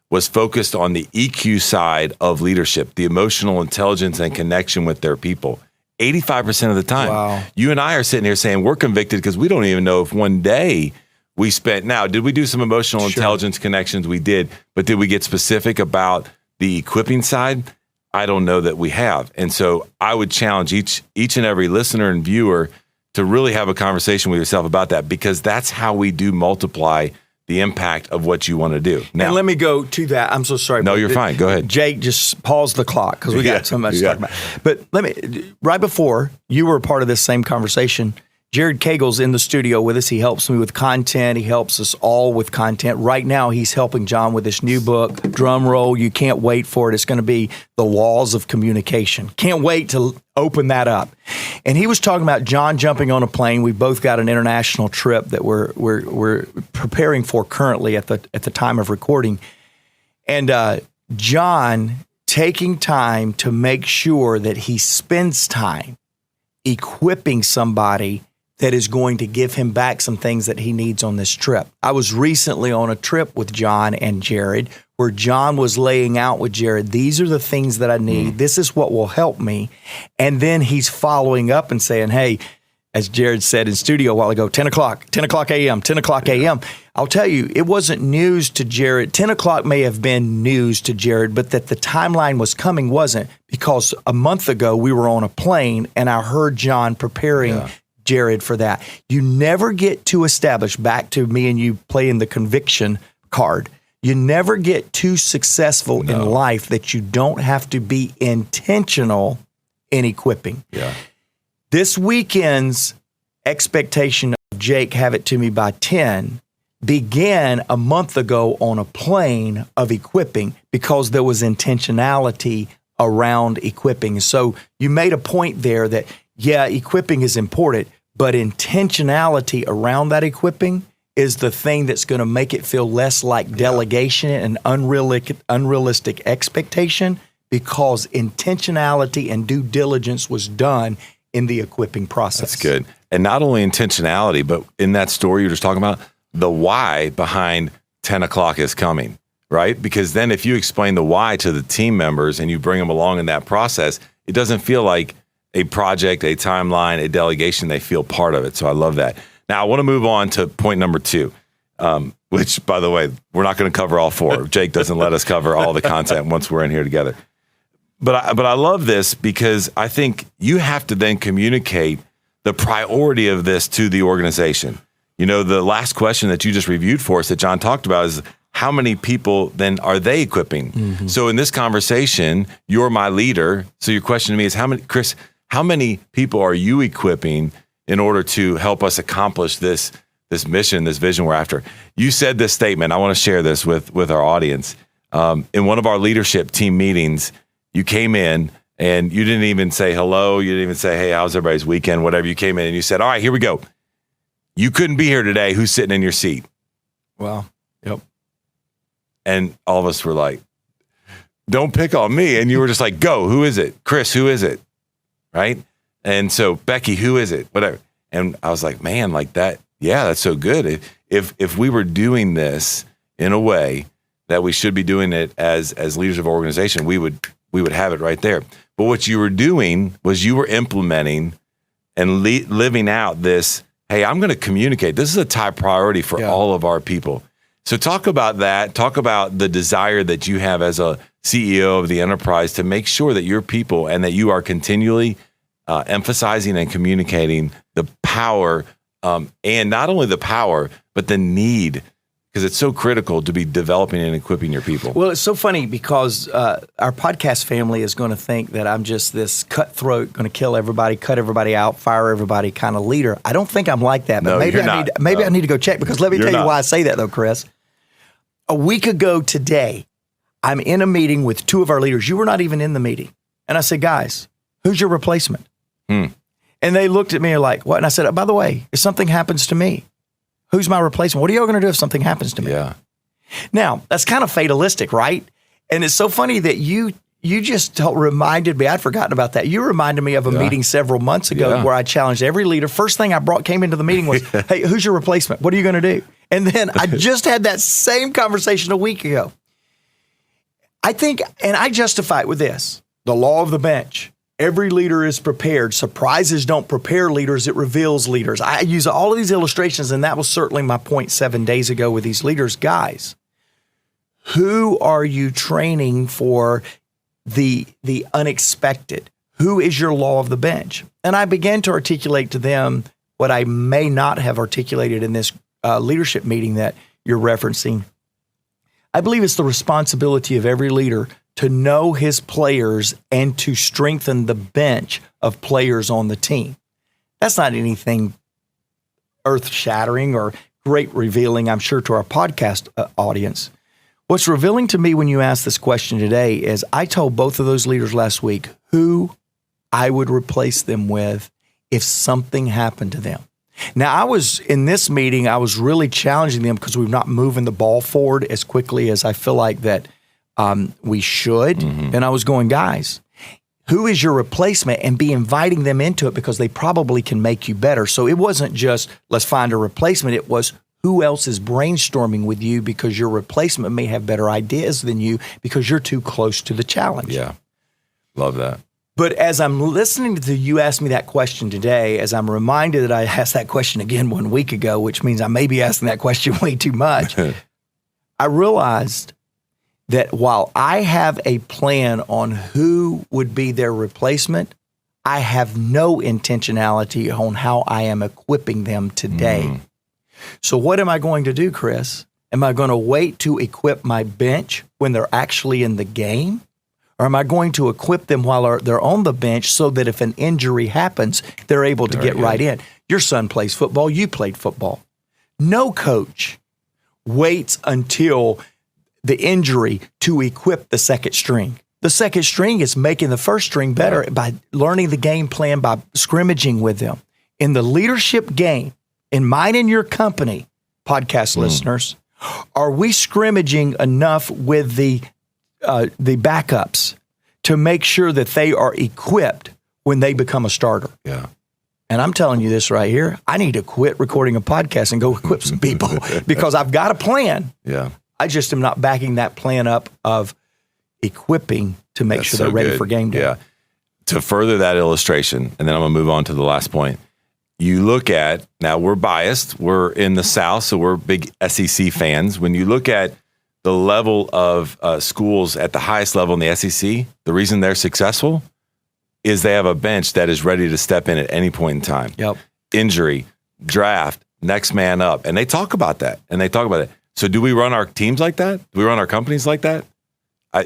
was focused on the EQ side of leadership, the emotional intelligence and connection with their people. 85% of the time. Wow. You and I are sitting here saying we're convicted because we don't even know if one day we spent. Now, did we do some emotional intelligence connections? We did, but did we get specific about the equipping side? I don't know that we have. And so I would challenge each and every listener and viewer to really have a conversation with yourself about that, because that's how we do multiply the impact of what you want to do. Now, and let me go to that. I'm so sorry. No, you're fine. Go ahead. Jake, just pause the clock because we got so much to talk about. But right before you were a part of this same conversation, Jared Cagle's in the studio with us. He helps me with content. He helps us all with content. Right now, he's helping John with this new book, drum roll. You can't wait for it. It's going to be The Laws of Communication. Can't wait to open that up. And he was talking about John jumping on a plane. We both got an international trip that we're preparing for currently at the time of recording. And John taking time to make sure that he spends time equipping somebody that is going to give him back some things that he needs on this trip. I was recently on a trip with John and Jared where John was laying out with Jared, these are the things that I need. This is what will help me. And then he's following up and saying, hey, as Jared said in studio a while ago, 10 o'clock a.m., 10 o'clock a.m. I'll tell you, it wasn't news to Jared. 10 o'clock may have been news to Jared, but that the timeline was coming wasn't, because a month ago we were on a plane and I heard John preparing Jared for that. You never get to establish, back to me and you playing the conviction card, you never get too successful in life that you don't have to be intentional in equipping. Yeah. This weekend's expectation of Jake, have it to me by 10, began a month ago on a plane of equipping because there was intentionality around equipping. So you made a point there that, equipping is important, but intentionality around that equipping is the thing that's going to make it feel less like delegation and unrealistic expectation, because intentionality and due diligence was done in the equipping process. That's good. And not only intentionality, but in that story you're just talking about, the why behind 10 o'clock is coming, right? Because then if you explain the why to the team members and you bring them along in that process, it doesn't feel like a project, a timeline, a delegation. They feel part of it. So I love that. Now I want to move on to point number 2, which, by the way, we're not going to cover all 4. Jake doesn't let us cover all the content once we're in here together. But I love this because I think you have to then communicate the priority of this to the organization. You know, the last question that you just reviewed for us that John talked about is, how many people then are they equipping? So in this conversation, you're my leader. So your question to me is, how many people are you equipping in order to help us accomplish this mission, this vision we're after? You said this statement. I want to share this with our audience. In one of our leadership team meetings, you came in and you didn't even say hello. You didn't even say, hey, how's everybody's weekend? Whatever. You came in and you said, all right, here we go. You couldn't be here today. Who's sitting in your seat? Wow. Yep. And all of us were like, don't pick on me. And you were just like, go. Who is it? Chris, who is it? Right? And so, Becky, who is it? Whatever. And I was like, man, like that. Yeah, that's so good. If we were doing this in a way that we should be doing it as leaders of our organization, we would have it right there. But what you were doing was you were implementing and living out this, hey, I'm going to communicate. This is a top priority for all of our people. So talk about that. Talk about the desire that you have as a CEO of the enterprise to make sure that your people and that you are continually emphasizing and communicating the power, and not only the power, but the need, Because it's so critical to be developing and equipping your people. Well, it's so funny because our podcast family is going to think that I'm just this cutthroat, going to kill everybody, cut everybody out, fire everybody kind of leader. I don't think I'm like that, but No, maybe you're not. I need to go check, because let me You're tell you not. why I say that though, Chris. A week ago today, I'm in a meeting with two of our leaders. You were not even in the meeting. And I said, guys, who's your replacement? And they looked at me like, what? And I said, oh, by the way, if something happens to me, who's my replacement? What are y'all going to do if something happens to me? Yeah. Now, that's kind of fatalistic, right? And it's so funny that you just reminded me, I'd forgotten about that. You reminded me of a meeting several months ago where I challenged every leader. First thing came into the meeting was, hey, who's your replacement? What are you going to do? And then I just had that same conversation a week ago. I think, and I justify it with this, the law of the bench. Every leader is prepared. Surprises don't prepare leaders, it reveals leaders. I use all of these illustrations, and that was certainly my point 7 days ago with these leaders. Guys, who are you training for the unexpected? Who is your law of the bench? And I began to articulate to them what I may not have articulated in this leadership meeting that you're referencing. I believe it's the responsibility of every leader to know his players and to strengthen the bench of players on the team. That's not anything earth-shattering or great revealing, I'm sure, to our podcast audience. What's revealing to me when you ask this question today is I told both of those leaders last week who I would replace them with if something happened to them. Now, I was in this meeting, I was really challenging them because we're not moving the ball forward as quickly as I feel like that we should. And I was going, guys, who is your replacement? And be inviting them into it because they probably can make you better. So it wasn't just let's find a replacement. It was who else is brainstorming with you because your replacement may have better ideas than you because you're too close to the challenge. Yeah. Love that. But as I'm listening to you ask me that question today, as I'm reminded that I asked that question again 1 week ago, which means I may be asking that question way too much, I realized that while I have a plan on who would be their replacement, I have no intentionality on how I am equipping them today. So what am I going to do, Chris? Am I going to wait to equip my bench when they're actually in the game? Or am I going to equip them while they're on the bench so that if an injury happens, they're able to get right in? Your son plays football. You played football. No coach waits until the injury to equip the second string. The second string is making the first string better by learning the game plan, by scrimmaging with them. In the leadership game, in mine and your company, podcast listeners, are we scrimmaging enough with the backups to make sure that they are equipped when they become a starter? Yeah. And I'm telling you this right here, I need to quit recording a podcast and go equip some people because I've got a plan. Yeah. I just am not backing that plan up of equipping to make sure they're ready for game day. Yeah. To further that illustration, and then I'm going to move on to the last point. You look at, now we're biased, we're in the South, so we're big SEC fans. When you look at the level of schools at the highest level in the SEC, the reason they're successful is they have a bench that is ready to step in at any point in time. Yep. Injury, draft, next man up. And they talk about that. So do we run our teams like that? Do we run our companies like that?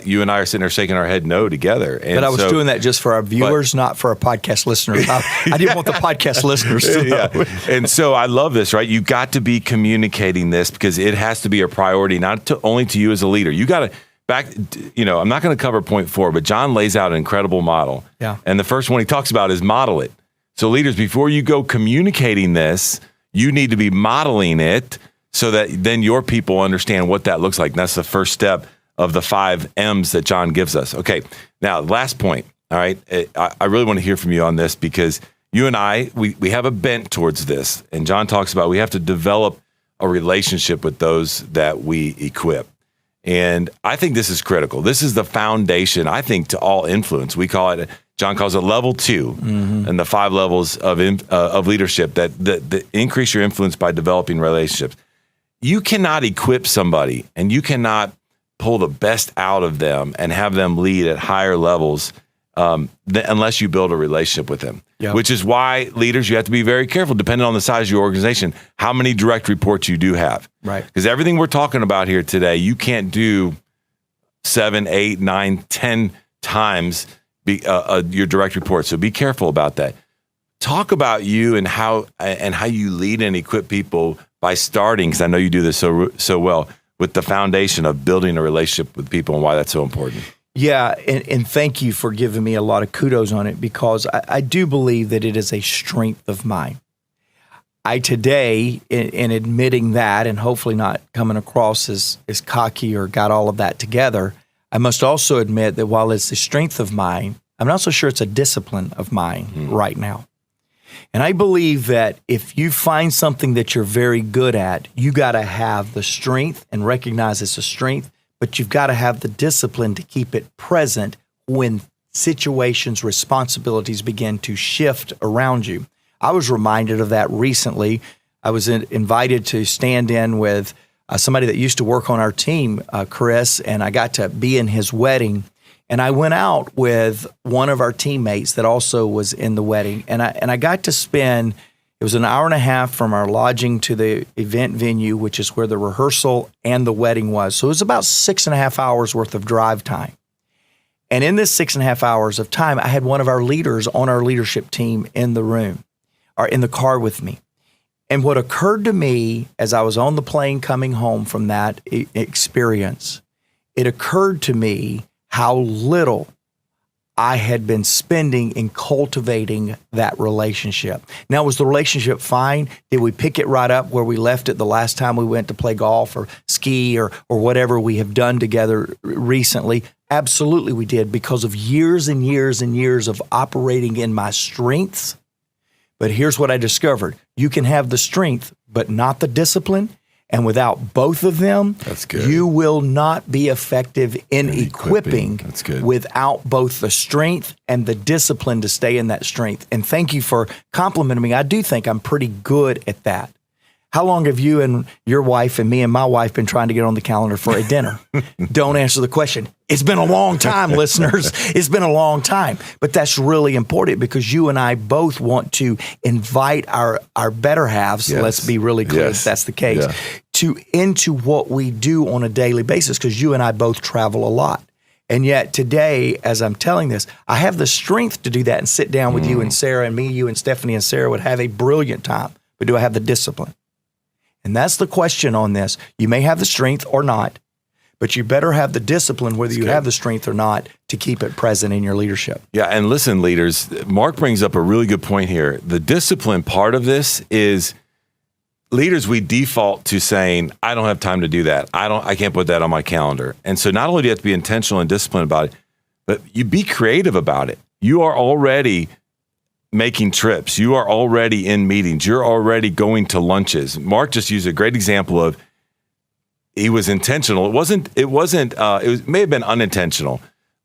You and I are sitting there shaking our head no together. And but I was doing that just for our viewers, not for our podcast listeners. I didn't want the podcast listeners to know. Yeah. And so I love this, right? You got to be communicating this because it has to be a priority, not only to you as a leader. You got to I'm not going to cover point 4, but John lays out an incredible model. Yeah. And the first one he talks about is model it. So leaders, before you go communicating this, you need to be modeling it so that then your people understand what that looks like. And that's the first step of the 5 M's that John gives us. Okay, now last point. All right, I really want to hear from you on this because you and I, we have a bent towards this. And John talks about we have to develop a relationship with those that we equip. And I think this is critical. This is the foundation, I think, to all influence. We call it, John calls it level 2, and the 5 levels of leadership that increase your influence by developing relationships. You cannot equip somebody and you cannot pull the best out of them and have them lead at higher levels unless you build a relationship with them. Yep. which is why leaders, you have to be very careful, depending on the size of your organization, how many direct reports you do have. Right. Because everything we're talking about here today, you can't do 7, 8, 9, 10 times your direct report. So be careful about that. Talk about you and how you lead and equip people by starting, because I know you do this so well, with the foundation of building a relationship with people and why that's so important. Yeah, and thank you for giving me a lot of kudos on it, because I do believe that it is a strength of mine. I today, in admitting that, and hopefully not coming across as cocky or got all of that together, I must also admit that while it's a strength of mine, I'm not so sure it's a discipline of mine right now. And I believe that if you find something that you're very good at, you got to have the strength and recognize it's a strength, but you've got to have the discipline to keep it present when situations, responsibilities begin to shift around you. I was reminded of that recently. I was invited to stand in with somebody that used to work on our team, Chris, and I got to be in his wedding. And I went out with one of our teammates that also was in the wedding. And I got to spend, it was an hour and a half from our lodging to the event venue, which is where the rehearsal and the wedding was. So it was about 6.5 hours worth of drive time. And in this 6.5 hours of time, I had one of our leaders on our leadership team in the room, or in the car with me. And what occurred to me as I was on the plane coming home from that experience, it occurred to me how little I had been spending in cultivating that relationship. Now, was the relationship fine? Did we pick it right up where we left it the last time we went to play golf or ski or whatever we have done together recently? Absolutely we did, because of years and years and years of operating in my strengths. But here's what I discovered. You can have the strength, but not the discipline. And without both of them, That's good. You will not be effective in equipping That's good. without both the strength and the discipline to stay in that strength. And thank you for complimenting me. I do think I'm pretty good at that. How long have you and your wife and me and my wife been trying to get on the calendar for a dinner? Don't answer the question. It's been a long time, listeners. It's been a long time. But that's really important, because you and I both want to invite our better halves, Yes. let's be really clear if that's the case, into what we do on a daily basis, because you and I both travel a lot. And yet today, as I'm telling this, I have the strength to do that and sit down with you and Sarah and me, you and Stephanie and Sarah would have a brilliant time. But do I have the discipline? And that's the question on this. You may have the strength or not, but you better have the discipline, whether you have the strength or not, to keep it present in your leadership. Yeah, and listen, leaders, Mark brings up a really good point here. The discipline part of this is leaders, we default to saying, I don't have time to do that. I can't put that on my calendar. And so not only do you have to be intentional and disciplined about it, but you be creative about it. You are already making trips. You are already in meetings. You're already going to lunches. Mark just used a great example of he was intentional. It may have been unintentional,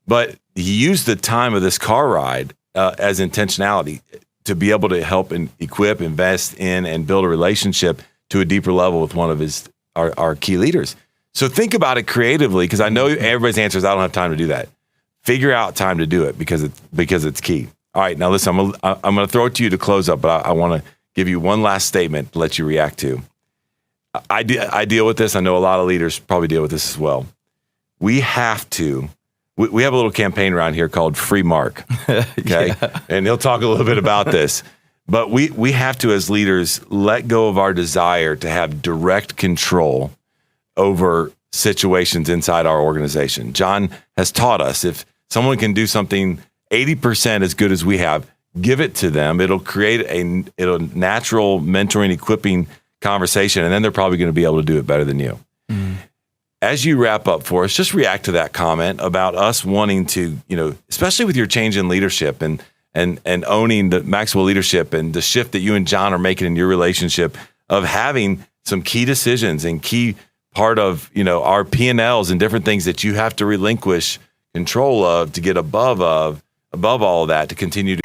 but he used the time of this car ride as intentionality to be able to help and equip, invest in, and build a relationship to a deeper level with one of our key leaders. So think about it creatively, because I know everybody's answer is, I don't have time to do that. Figure out time to do it, because it's key. All right, now listen, I'm going to throw it to you to close up, but I want to give you one last statement to let you react to. I deal with this. I know a lot of leaders probably deal with this as well. We have a little campaign around here called Free Mark, okay? Yeah. And he'll talk a little bit about this. But we have to, as leaders, let go of our desire to have direct control over situations inside our organization. John has taught us, if someone can do something 80% as good as we have, give it to them. It'll create a natural mentoring, equipping conversation, and then they're probably going to be able to do it better than you. Mm. As you wrap up for us, just react to that comment about us wanting to, especially with your change in leadership and owning the Maxwell leadership and the shift that you and John are making in your relationship of having some key decisions and key part of, our P&Ls and different things that you have to relinquish control of to get above all of that, to continue